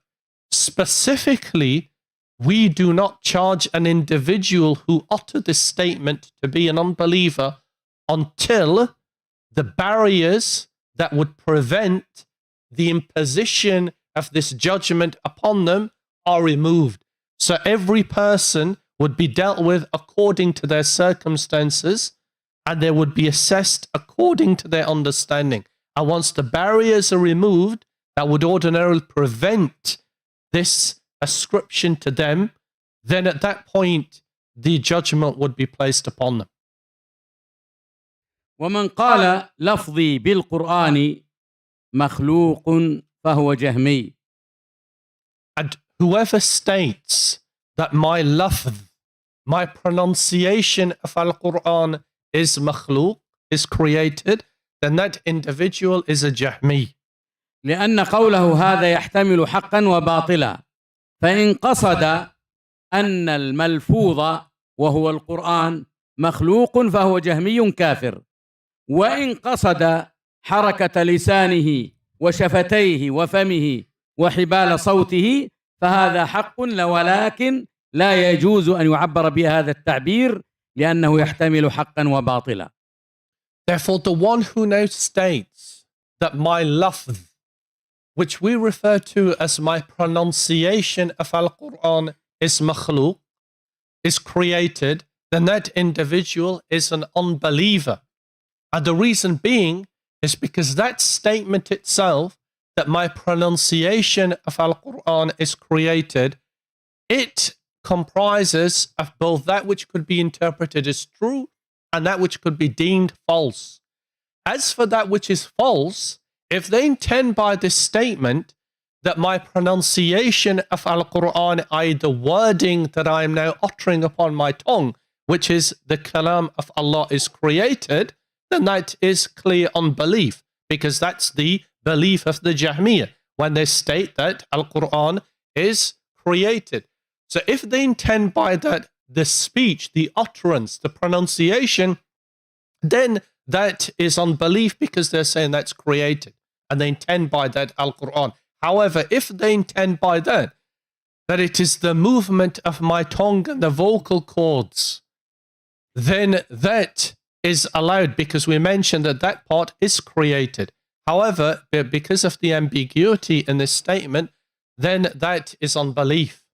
specifically, we do not charge an individual who uttered this statement to be an unbeliever until the barriers that would prevent the imposition of this judgment upon them are removed. So every person would be dealt with according to their circumstances, and they would be assessed according to their understanding. And once the barriers are removed, that would ordinarily prevent this ascription to them, then at that point the judgment would be placed upon them. ومن قال لفظي بالقرآن مخلوق فهو جهمي. And whoever states that my lafz, my pronunciation of Al-Quran is makhluk, is created, then that individual is a Jahmi. لأن قوله هذا يحتمل حقا وباطلا، فإن قصد أن الملفوظ وهو القرآن مخلوق فهو جهمي كافر، وإن قصد حركة لسانه وشفتيه وفمه وحبال صوته فهذا حق، ولكن لا يجوز أن يعبر بهذا التعبير لأنه يحتمل حقا وباطلا. Therefore, the one who now states that my lafz, which we refer to as my pronunciation of Al-Quran, is makhluk, is created, then that individual is an unbeliever. And the reason being is because that statement itself, that my pronunciation of Al-Quran is created, it comprises of both that which could be interpreted as true and that which could be deemed false. As for that which is false, if they intend by this statement that my pronunciation of Al-Quran, i.e. the wording that I am now uttering upon my tongue, which is the kalam of Allah, is created, then that is clear unbelief, because that's the belief of the Jahmiyyah when they state that Al-Quran is created. So if they intend by that the speech, the utterance, the pronunciation, then that is unbelief because they're saying that's created and they intend by that Al-Quran. However, if they intend by that that it is the movement of my tongue and the vocal cords, then that is allowed because we mentioned that that part is created. However, because of the ambiguity in this statement, then that is unbelief.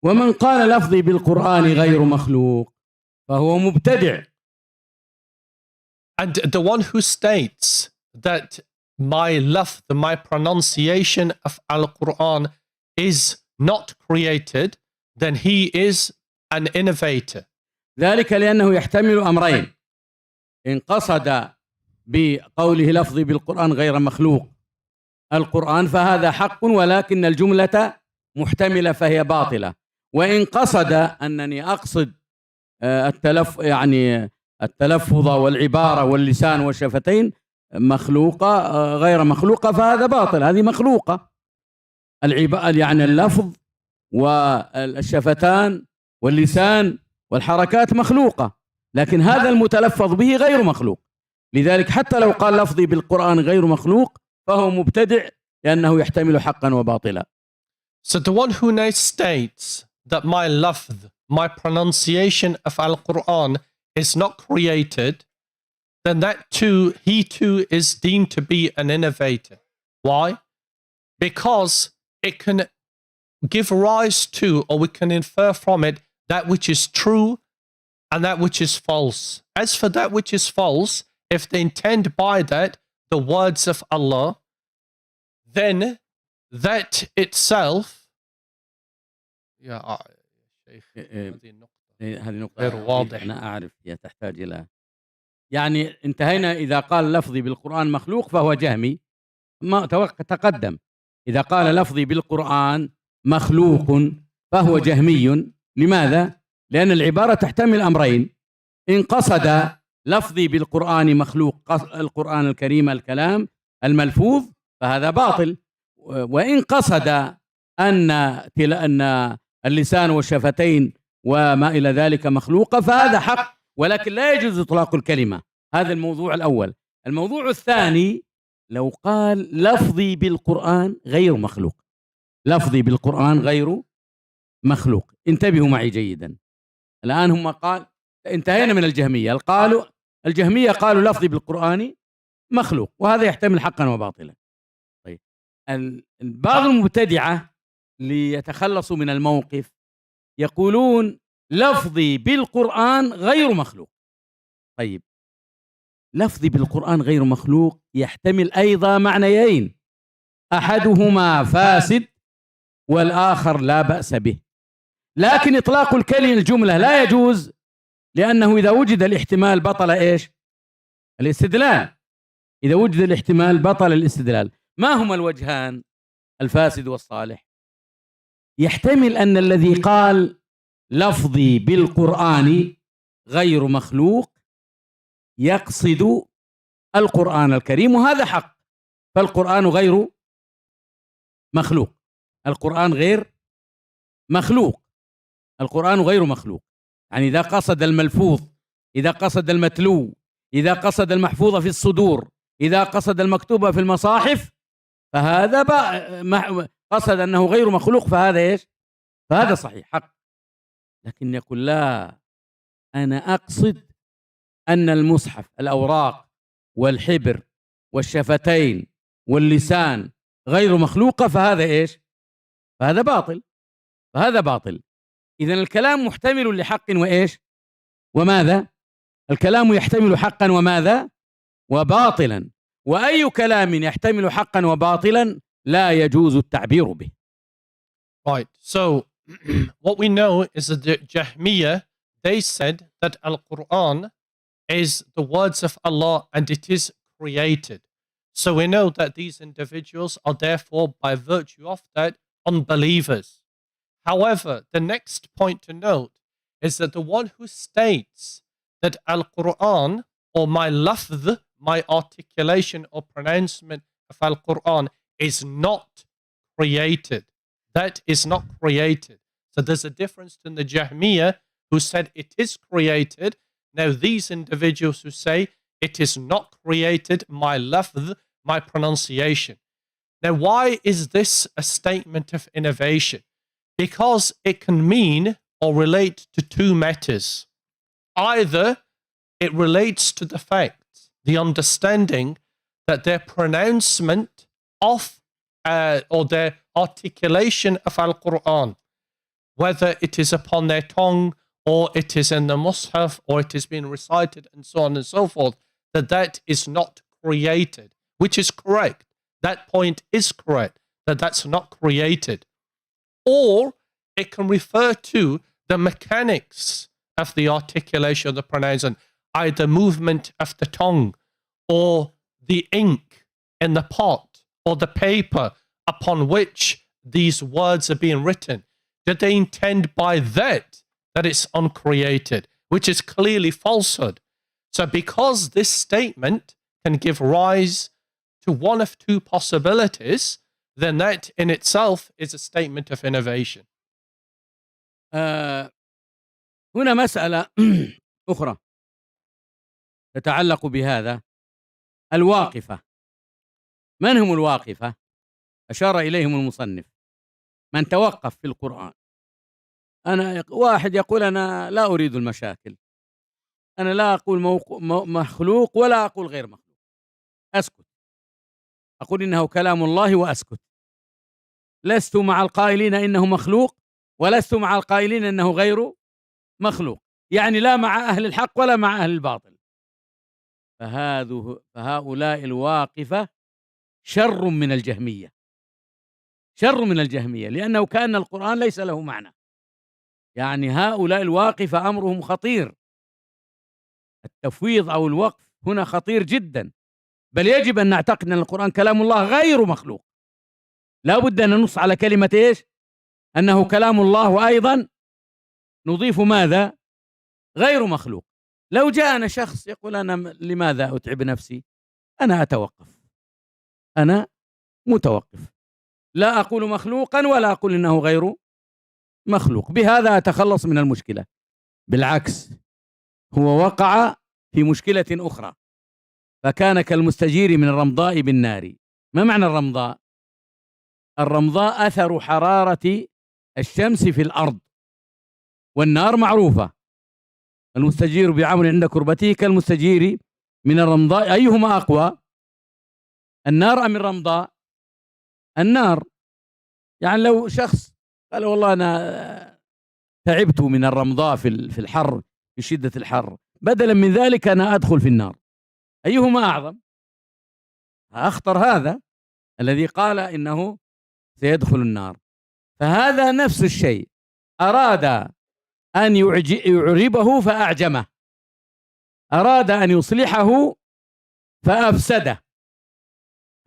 ومن قال لفظي بالقرآن غير مخلوق فهو مبتدع. And the one who states that my lafz, my pronunciation of Al-Quran is not created, then he is an innovator. ذلك لأنه يحتمل أمرين: إن قصد بقوله لفظي بالقرآن غير مخلوق القرآن فهذا حق، ولكن الجملة محتملة فهي باطلة. وإن قصد أنني أقصد التلفظ والعبارة واللسان والشفتين مخلوقة غير مخلوقة فهذا باطل. هذه مخلوقة، يعني اللفظ والشفتان واللسان والحركات مخلوقة، لكن هذا المتلفظ به غير مخلوق. لذلك حتى لو قال لفظي بالقرآن غير مخلوق فهو مبتدع لأنه يحتمل حقا وباطلا. So the one who now states that my lafz, my pronunciation of Al-Quran is not created, then that too, he too is deemed to be an innovator. Why? Because it can give rise to, or we can infer from it, that which is true and that which is false. As for that which is false, if they intend by that the words of Allah, then that itself هذه نقطة غير واضح. أنا أعرف هي تحتاج إلى، يعني انتهينا إذا قال لفظي بالقرآن مخلوق فهو جهمي، ما تقدم. إذا قال لفظي بالقرآن مخلوق فهو جهمي. لماذا؟ لأن العبارة تحتمل أمرين: إن قصد لفظي بالقرآن مخلوق القرآن الكريم الكلام الملفوظ فهذا باطل، وإن قصد أن اللسان والشفتين وما إلى ذلك مخلوقة فهذا حق، ولكن لا يجوز إطلاق الكلمة. هذا الموضوع الأول. الموضوع الثاني: لو قال لفظي بالقرآن غير مخلوق، لفظي بالقرآن غير مخلوق. انتبهوا معي جيدا. الآن هم قال انتهينا من الجهمية. الجهمية قالوا لفظي بالقرآن مخلوق، وهذا يحتمل حقا وباطلا. طيب بعض المبتدعة ليتخلصوا من الموقف يقولون لفظي بالقرآن غير مخلوق. طيب لفظي بالقرآن غير مخلوق يحتمل أيضا معنيين: أحدهما فاسد والآخر لا بأس به. لكن إطلاق الكلمة الجملة لا يجوز، لأنه إذا وجد الاحتمال بطل إيش؟ الاستدلال. إذا وجد الاحتمال بطل الاستدلال. ما هما الوجهان الفاسد والصالح؟ يحتمل أن الذي قال لفظي بالقرآن غير مخلوق يقصد القرآن الكريم، وهذا حق، فالقرآن غير مخلوق. القرآن غير مخلوق. القرآن غير مخلوق. يعني إذا قصد الملفوظ، إذا قصد المتلو، إذا قصد المحفوظ في الصدور، إذا قصد المكتوبة في المصاحف، فهذا قصد أنه غير مخلوق، فهذا إيش؟ فهذا صحيح حق. لكن يقول لا، أنا أقصد أن المصحف، الأوراق والحبر والشفتين واللسان غير مخلوقة، فهذا إيش؟ فهذا باطل. فهذا باطل. إذن الكلام محتمل لحق وإيش؟ وماذا؟ الكلام يحتمل حقا وماذا؟ وباطلا. وأي كلام يحتمل حقا وباطلا لا يجوز التعبير به. Right. So what we know is that the Jahmiyyah, they said that Al-Quran is the words of Allah and it is created. So we know that these individuals are therefore, by virtue of that, unbelievers. However, the next point to note is that the one who states that Al-Quran, or my lafz, my articulation or pronouncement of Al-Quran, is not created. That is not created. So there's a difference in the Jahmiyyah who said it is created. Now these individuals who say it is not created, my lafz, my pronunciation. Now why is this a statement of innovation? because it can mean or relate to two matters. Either it relates to the fact, the understanding that their pronouncement of or their articulation of Al-Quran, whether it is upon their tongue or it is in the Mus'haf or it is being recited and so on and so forth, that is not created, which is correct. That point is correct, that's not created. Or it can refer to the mechanics of the articulation of the pronouncement, either movement of the tongue or the ink in the pot or the paper upon which these words are being written. Did they intend by that it's uncreated, which is clearly falsehood? So because this statement can give rise to one of two possibilities, then that in itself is a statement of innovation. هنا مسألة أخرى تتعلق بهذا، الواقفة. من هم الواقفة؟ أشار إليهم المصنف، من توقف في القرآن. واحد يقول أنا لا أريد المشاكل، أنا لا أقول مخلوق ولا أقول غير مخلوق، أسكت، أقول إنه كلام الله وأسكت، لست مع القائلين إنه مخلوق ولست مع القائلين إنه غير مخلوق، يعني لا مع أهل الحق ولا مع أهل الباطل. فهؤلاء الواقفة شر من الجهمية، شر من الجهمية، لأنه كأن القرآن ليس له معنى. يعني هؤلاء الواقفة أمرهم خطير، التفويض أو الوقف هنا خطير جدا، بل يجب أن نعتقد أن القرآن كلام الله غير مخلوق. لا بد أن ننص على كلمة إيش؟ أنه كلام الله، وأيضا نضيف ماذا؟ غير مخلوق. لو جاءنا شخص يقول أنا لماذا أتعب نفسي؟ أنا أتوقف، أنا متوقف، لا أقول مخلوقا ولا أقول إنه غير مخلوق، بهذا أتخلص من المشكلة. بالعكس، هو وقع في مشكلة أخرى، فكان كالمستجير من الرمضاء بالنار. ما معنى الرمضاء؟ الرمضاء أثر حرارة الشمس في الأرض، والنار معروفة، المستجير بعمل عند كربته كالمستجير من الرمضاء. أيهما أقوى، النار أم الرمضاء؟ النار. يعني لو شخص قال والله أنا تعبت من الرمضاء في الحر، في شدة الحر، بدلا من ذلك أنا أدخل في النار، أيهما أعظم؟ أخطر هذا الذي قال إنه سيدخل النار. فهذا نفس الشيء، أراد أن يعربه فأعجمه، أراد أن يصلحه فأفسده.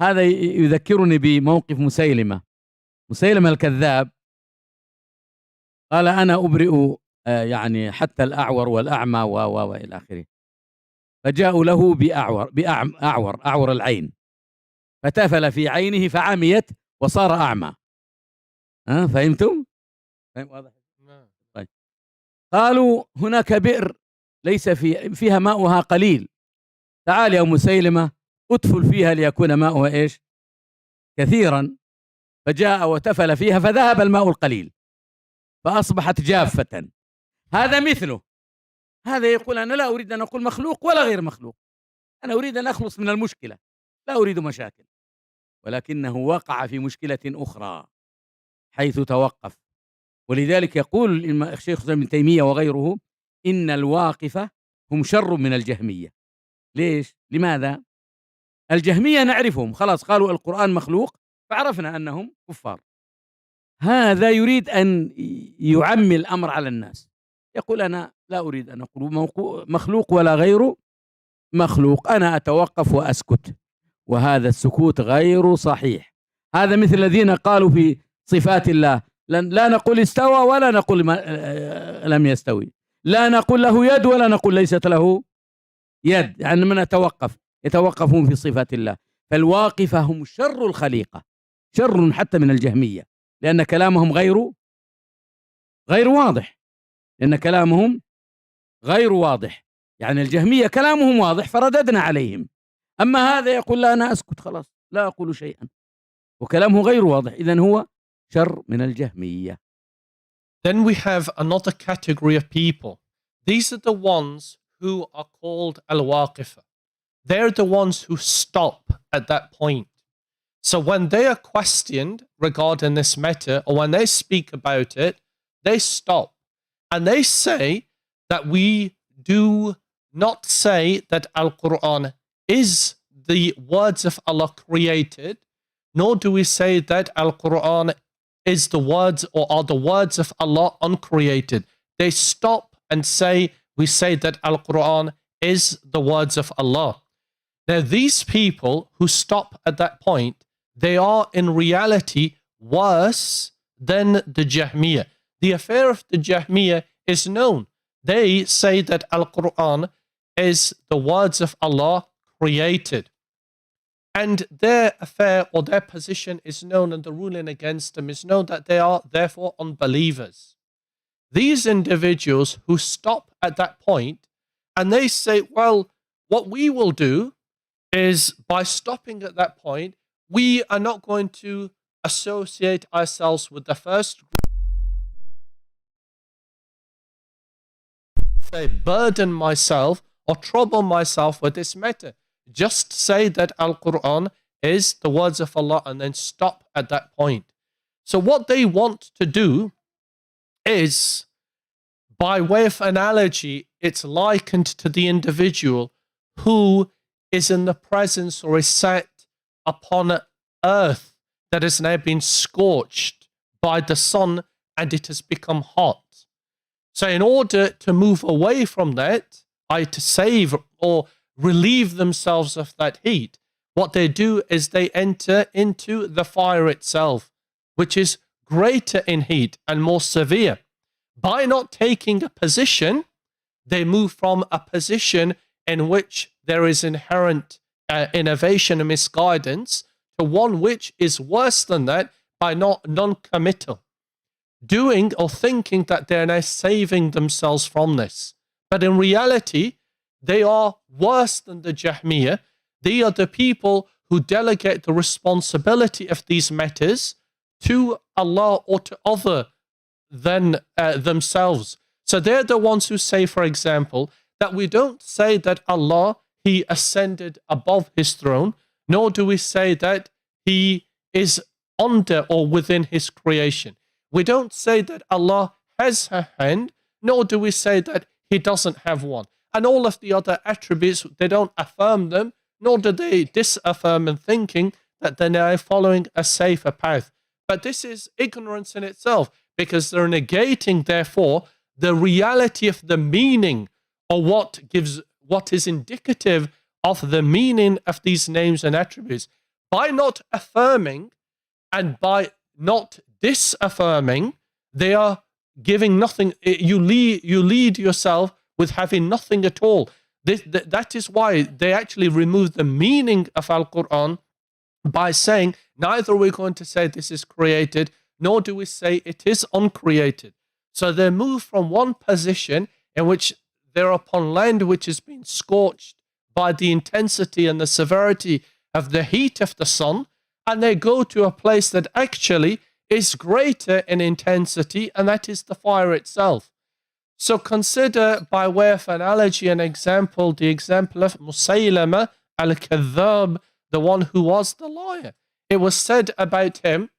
هذا يذكرني بموقف مسيلمة الكذاب، قال أنا أبرئ يعني حتى الأعور والأعمى وإلى آخره، فجاءوا له بأعور العين، فتفل في عينه فعميت وصار أعمى. فهمتم؟ واضح؟ طيب. قالوا هناك بئر ليس فيها ماؤها قليل، تعال يا مسيلمة أدفل فيها ليكون ماؤها إيش؟ كثيرا. فجاء وتفل فيها فذهب الماء القليل فأصبحت جافة. هذا مثله، هذا يقول أنا لا أريد أن أقول مخلوق ولا غير مخلوق، أنا أريد أن أخلص من المشكلة، لا أريد مشاكل، ولكنه وقع في مشكلة أخرى حيث توقف. ولذلك يقول الشيخ ابن تيمية وغيره إن الواقفة هم شر من الجهمية. ليش؟ لماذا؟ الجهمية نعرفهم، خلاص قالوا القرآن مخلوق فعرفنا أنهم كفار. هذا يريد أن يعمي الأمر على الناس، يقول أنا لا أريد أن أقول مخلوق ولا غير مخلوق، أنا أتوقف وأسكت، وهذا السكوت غير صحيح. هذا مثل الذين قالوا في صفات الله لا نقول استوى ولا نقول لم يستوي، لا نقول له يد ولا نقول ليست له يد، يعني من يتوقفون في صفات الله. فالواقفة هم شر الخليقة، شر حتى من الجهمية، لأن كلامهم غير واضح، لأن كلامهم غير واضح. يعني الجهمية كلامهم واضح فرددنا عليهم، أما هذا يقول لا أنا أسكت خلاص لا أقول شيئا، وكلامه غير واضح، إذن هو شر من الجهمية. Then we have another category of people. These are the ones who are called al-waqifah. They're the ones who stop at that point. So when they are questioned regarding this matter, or when they speak about it, they stop. And they say that we do not say that Al-Quran is the words of Allah created, nor do we say that Al-Quran is the words or are the words of Allah uncreated. They stop and say, we say that Al-Quran is the words of Allah. Now, these people who stop at that point, they are in reality worse than the Jahmiyyah. The affair of the Jahmiyyah is known. They say that Al-Quran is the words of Allah created. And their affair or their position is known, and the ruling against them is known, that they are therefore unbelievers. These individuals who stop at that point and they say, well, what we will do is by stopping at that point, we are not going to associate ourselves with the first group. Say, burden myself or trouble myself with this matter. Just say that Al-Quran is the words of Allah and then stop at that point. So what they want to do is, by way of analogy, it's likened to the individual who is in the presence or is sat upon earth that has now been scorched by the sun and it has become hot. So in order to move away from that, to save or relieve themselves of that heat, what they do is they enter into the fire itself, which is greater in heat and more severe. By not taking a position, they move from a position in which there is inherent innovation and misguidance to one which is worse than that by non-committal, doing or thinking that they're now saving themselves from this. But in reality, they are worse than the Jahmiyyah. They are the people who delegate the responsibility of these matters to Allah or to other than themselves. So they're the ones who say, for example, that we don't say that Allah, He ascended above His throne, nor do we say that He is under or within His creation. We don't say that Allah has a hand, nor do we say that He doesn't have one. And all of the other attributes, they don't affirm them, nor do they disaffirm in thinking that they're now following a safer path. But this is ignorance in itself, because they're negating, therefore, the reality of the meaning, or what is indicative of the meaning of these names and attributes. By not affirming and by not disaffirming, they are giving nothing. You lead yourself with having nothing at all. That is why they actually remove the meaning of Al-Quran by saying, neither are we going to say this is created, nor do we say it is uncreated. So they move from one position in which they're upon land which has been scorched by the intensity and the severity of the heat of the sun, and they go to a place that actually is greater in intensity, and that is the fire itself. So consider, by way of analogy and example, the example of Musaylama al-Kadhab, the one who was the liar. It was said about him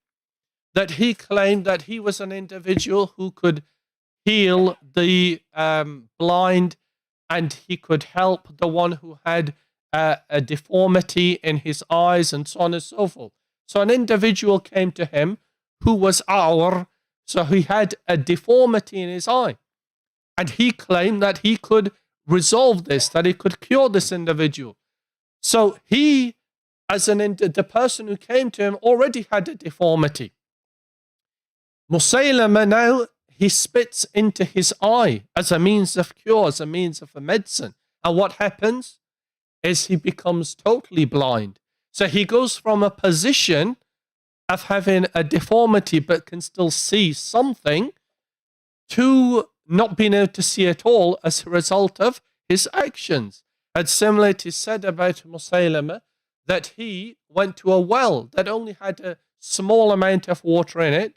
that he claimed that he was an individual who could heal the blind, and he could help the one who had a deformity in his eyes, and so on and so forth. So an individual came to him who was awr, so he had a deformity in his eye. And he claimed that he could resolve this, that he could cure this individual. So he, as the person who came to him, already had a deformity. Musaylama now, he spits into his eye as a means of cure, as a means of a medicine. And what happens is he becomes totally blind. So he goes from a position of having a deformity but can still see something to not being able to see at all as a result of his actions. And similarly, it is said about Musaylama that he went to a well that only had a small amount of water in it,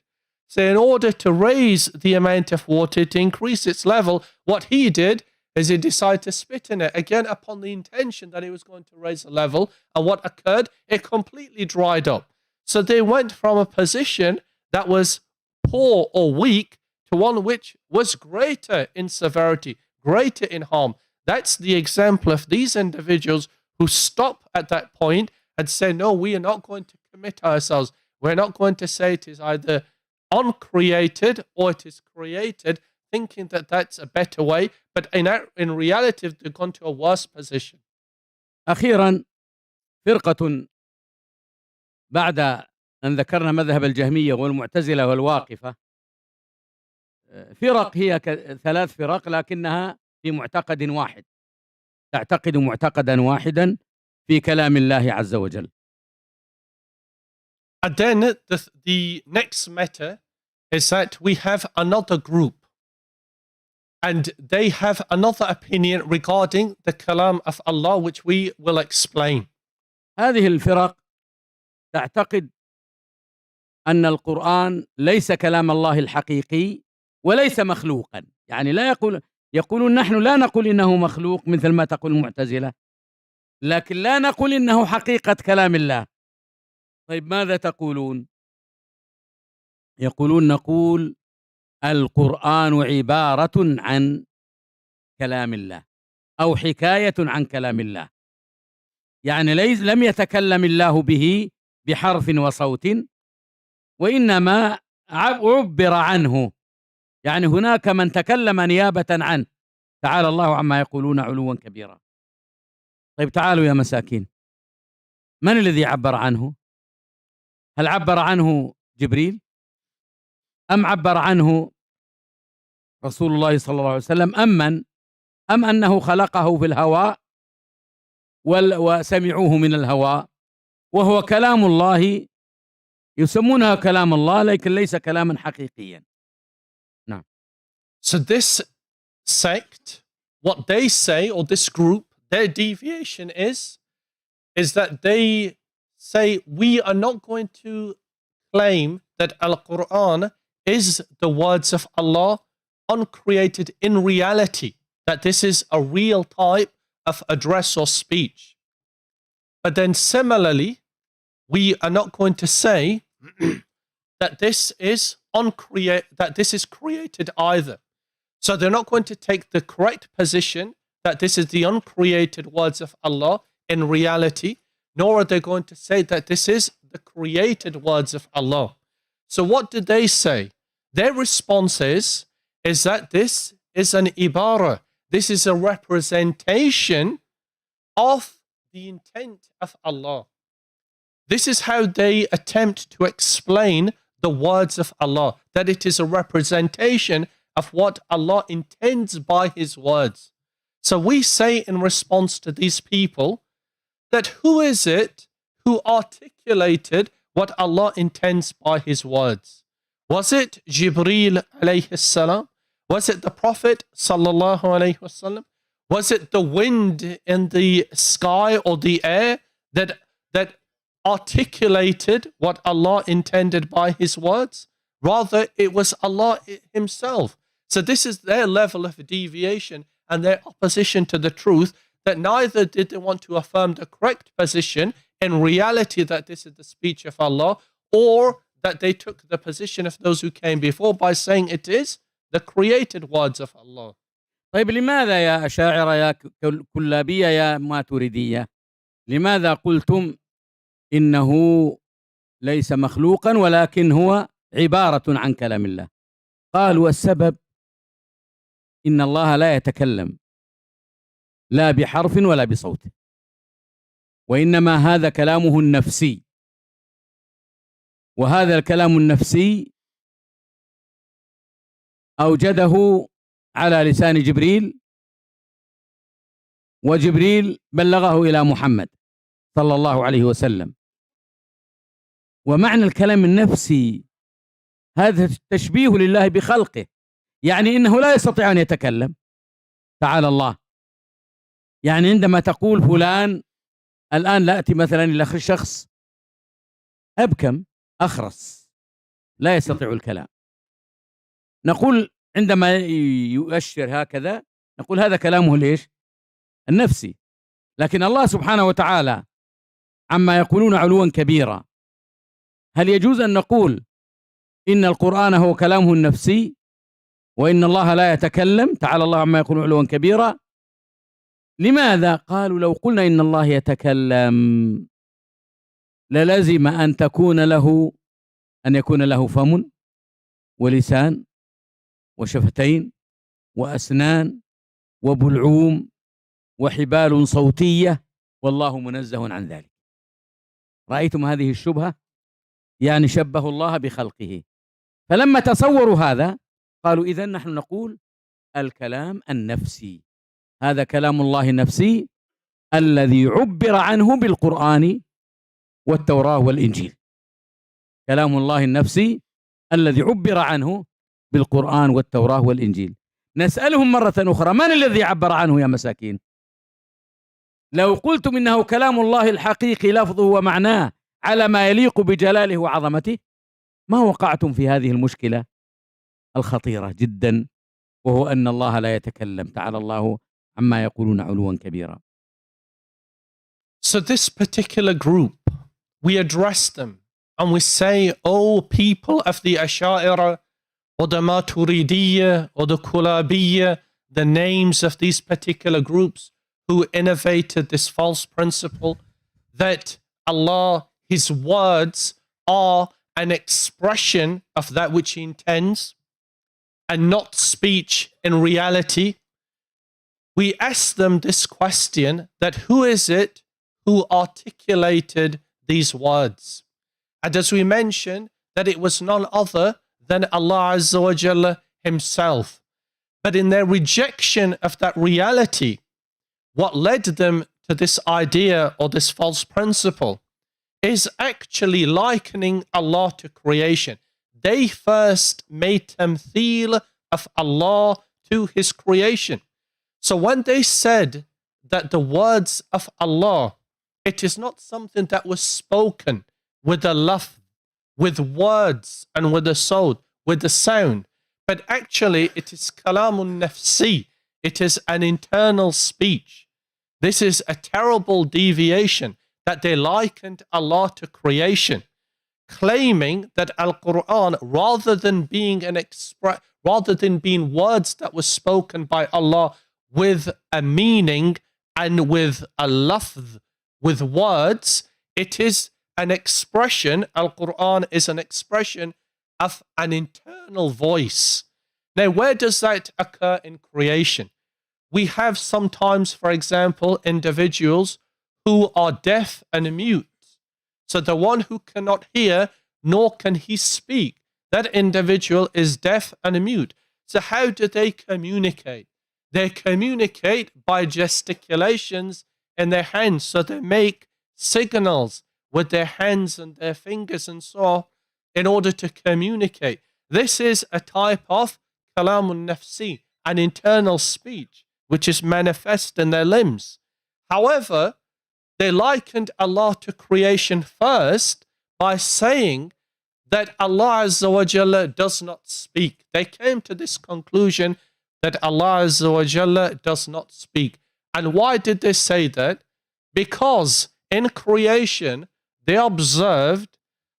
So in order to raise the amount of water, to increase its level, what he did is he decided to spit in it, again upon the intention that he was going to raise the level. And what occurred? It completely dried up. So they went from a position that was poor or weak to one which was greater in severity, greater in harm. That's the example of these individuals who stop at that point and say, no, we are not going to commit ourselves. We're not going to say it is either uncreated or it is created, thinking that that's a better way. But in reality, they've gone to a worse position. أخيرا فرقة بعد أن ذكرنا مذهب الجهمية والمعتزلة والواقفة، فرق هي 3 فرق لكنها في معتقد واحد، تعتقد معتقدا واحدا في كلام الله عز وجل. And then the next matter is that we have another group and they have another opinion regarding the kalam of Allah, which we will explain. هذه الفرق تعتقد أن القرآن ليس كلام الله الحقيقي وليس مخلوقا، يعني لا يقولون نحن لا نقول إنه مخلوق مثل ما تقول المعتزلة، لكن لا نقول إنه حقيقة كلام الله. طيب ماذا تقولون؟ يقولون نقول القرآن عبارة عن كلام الله أو حكاية عن كلام الله، يعني لم يتكلم الله به بحرف وصوت، وإنما عبر عنه، يعني هناك من تكلم نيابة عنه، تعالى الله عما يقولون علوا كبيرا. طيب تعالوا يا مساكين، من الذي عبر عنه؟ هل عبر عنه جبريل؟ أم عبر عنه رسول الله صلى الله عليه وسلم؟ أم من؟ أم أنه خلقه في الهواء وسمعوه من الهواء وهو كلام الله، يسمونها كلام الله لكن ليس كلاما حقيقيا. نعم. So this sect, what they say, or this group, their deviation is that they say we are not going to claim that Al-Quran is the words of Allah uncreated in reality, that this is a real type of address or speech. But then similarly, we are not going to say that this is created either. So they're not going to take the correct position that this is the uncreated words of Allah in reality, nor are they going to say that this is the created words of Allah. So what did they say? Their response is that this is an ibara. This is a representation of the intent of Allah. This is how they attempt to explain the words of Allah, that it is a representation of what Allah intends by His words. So we say in response to these people that who is it who articulated what Allah intends by His words? Was it Jibreel alayhi salam? Was it the Prophet sallallahu alayhi wasallam? Was it the wind in the sky or the air that articulated what Allah intended by His words? Rather, it was Allah Himself. So this is their level of deviation and their opposition to the truth, that neither did they want to affirm the correct position in reality that this is the speech of Allah, or that they took the position of those who came before by saying it is the created words of Allah. طيب لماذا يا أشاعرة يا كلابية يا ماتريدية، لماذا قلتم إنه ليس مخلوقا ولكن هو عبارة عن كلام الله؟ قالوا السبب إن الله لا يتكلم لا بحرف ولا بصوت، وإنما هذا كلامه النفسي، وهذا الكلام النفسي أوجده على لسان جبريل، وجبريل بلغه إلى محمد صلى الله عليه وسلم. ومعنى الكلام النفسي هذا تشبيه لله بخلقه، يعني إنه لا يستطيع أن يتكلم تعالى الله. يعني عندما تقول فلان الآن لا أتي مثلا إلى شخص أبكم أخرس لا يستطيع الكلام، نقول عندما يؤشر هكذا نقول هذا كلامه ليش؟ النفسي. لكن الله سبحانه وتعالى عما يقولون علوا كبيرا، هل يجوز أن نقول إن القرآن هو كلامه النفسي وإن الله لا يتكلم تعالى الله عما يقولون علوا كبيرا؟ لماذا؟ قالوا لو قلنا إن الله يتكلم للزم أن يكون له فم ولسان وشفتين وأسنان وبلعوم وحبال صوتية، والله منزه عن ذلك. رأيتم هذه الشبهة؟ يعني شبه الله بخلقه. فلما تصوروا هذا قالوا إذن نحن نقول الكلام النفسي، هذا كلام الله النفسي الذي عبر عنه بالقرآن والتوراة والإنجيل. كلام الله النفسي الذي عبر عنه بالقرآن والتوراة والإنجيل. نسألهم مرة أخرى من الذي عبر عنه يا مساكين؟ لو قلتم إنه كلام الله الحقيقي لفظه ومعناه على ما يليق بجلاله وعظمته ما وقعتم في هذه المشكلة الخطيرة جدا، وهو أن الله لا يتكلم تعالى الله عما يقولون علوا كبيرا. So this particular group, we address them and we say, oh, people of the Asha'ira or the Maturidiyya or the Kulabiyya, the names of these particular groups who innovated this false principle that Allah, His words are an expression of that which He intends and not speech in reality. We ask them this question, that who is it who articulated these words? And as we mentioned, that it was none other than Allah Azza wa Jalla Himself. But in their rejection of that reality, what led them to this idea or this false principle is actually likening Allah to creation. They first made tamtheel of Allah to His creation. So when they said that the words of Allah, it is not something that was spoken with a lafz, with words and with a sawt, with the sound, but actually it is kalamun nafsi, it is an internal speech. This is a terrible deviation that they likened Allah to creation, claiming that Al-Quran, rather than being words that were spoken by Allah with a meaning and with a lafz, with words, it is an expression. Al-Quran is an expression of an internal voice. Now, where does that occur in creation? We have sometimes, for example, individuals who are deaf and mute. So the one who cannot hear, nor can he speak, that individual is deaf and mute. So how do they communicate? They communicate by gesticulations in their hands. So they make signals with their hands and their fingers and so on in order to communicate. This is a type of kalamun nafsi, an internal speech, which is manifest in their limbs. However, they likened Allah to creation first by saying that Allah Azza wa Jalla does not speak. They came to this conclusion that Allah Azza wa Jalla does not speak. And why did they say that? Because in creation, they observed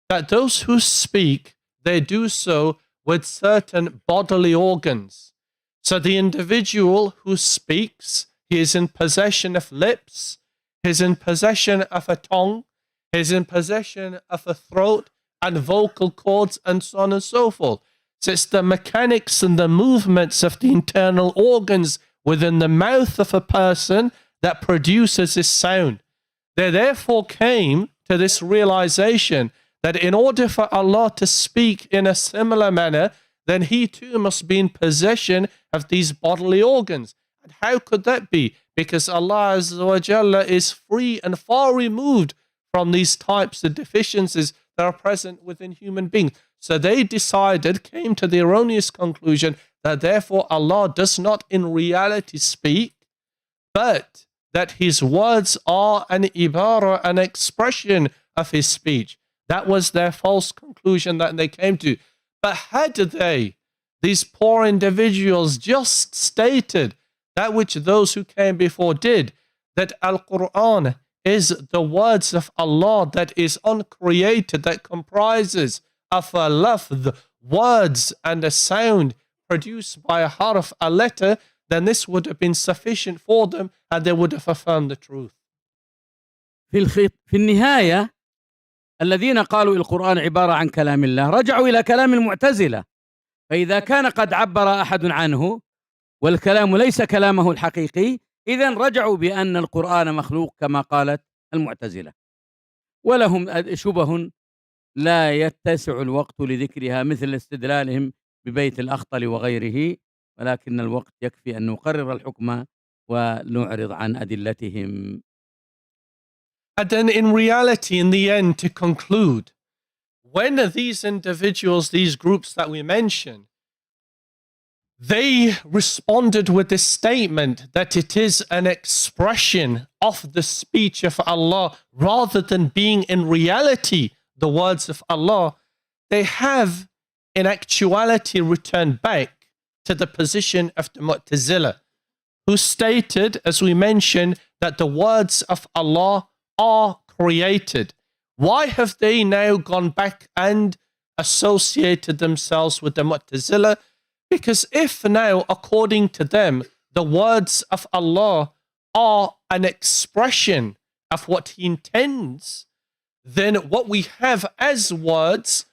that those who speak, they do so with certain bodily organs. So the individual who speaks, he is in possession of lips, he is in possession of a tongue, he is in possession of a throat and vocal cords and so on and so forth. So it's the mechanics and the movements of the internal organs within the mouth of a person that produces this sound. They therefore came to this realization that in order for Allah to speak in a similar manner, then He too must be in possession of these bodily organs. And how could that be? Because Allah Azza wa Jalla is free and far removed from these types of deficiencies that are present within human beings. So they came to the erroneous conclusion that therefore Allah does not in reality speak, but that His words are an ibara, an expression of His speech. That was their false conclusion that they came to. But had they these poor individuals just stated that which those who came before did, that Al-Quran is the words of Allah that is uncreated, that comprises of a lafz, words and a sound produced by a harf, a letter, then this would have been sufficient for them and they would have affirmed the truth. في النهاية الذين قالوا القرآن عبارة عن كلام الله رجعوا إلى كلام المعتزلة، فإذا كان قد عبر أحد عنه والكلام ليس كلامه الحقيقي، إذن رجعوا بأن القرآن مخلوق كما قالت المعتزلة، ولهم شبه لا يتسع الوقت لذكرها مثل استدلالهم ببيت الأخطل وغيره، ولكن الوقت يكفي أن نقرر الحكم ونعرض عن أدلتهم. And then in reality, in the end, to conclude, when these individuals, these groups that we mentioned, they responded with this statement that it is an expression of the speech of Allah rather than being in reality the words of Allah, they have in actuality returned back to the position of the Mu'tazila, who stated, as we mentioned, that the words of Allah are created. Why have they now gone back and associated themselves with the Mu'tazila? Because if now, according to them, the words of Allah are an expression of what He intends, then what we have as words,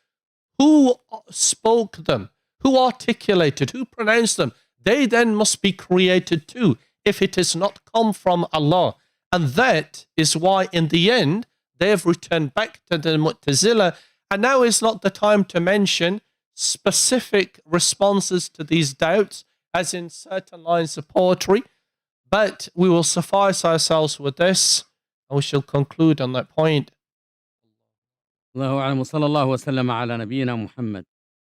who spoke them, who articulated, who pronounced them, they then must be created too, if it has not come from Allah. And that is why in the end, they have returned back to the Mu'tazila. And now is not the time to mention specific responses to these doubts, as in certain lines of poetry, but we will suffice ourselves with this, and we shall conclude on that point. الله أعلم وصلى الله وسلم على نبينا محمد.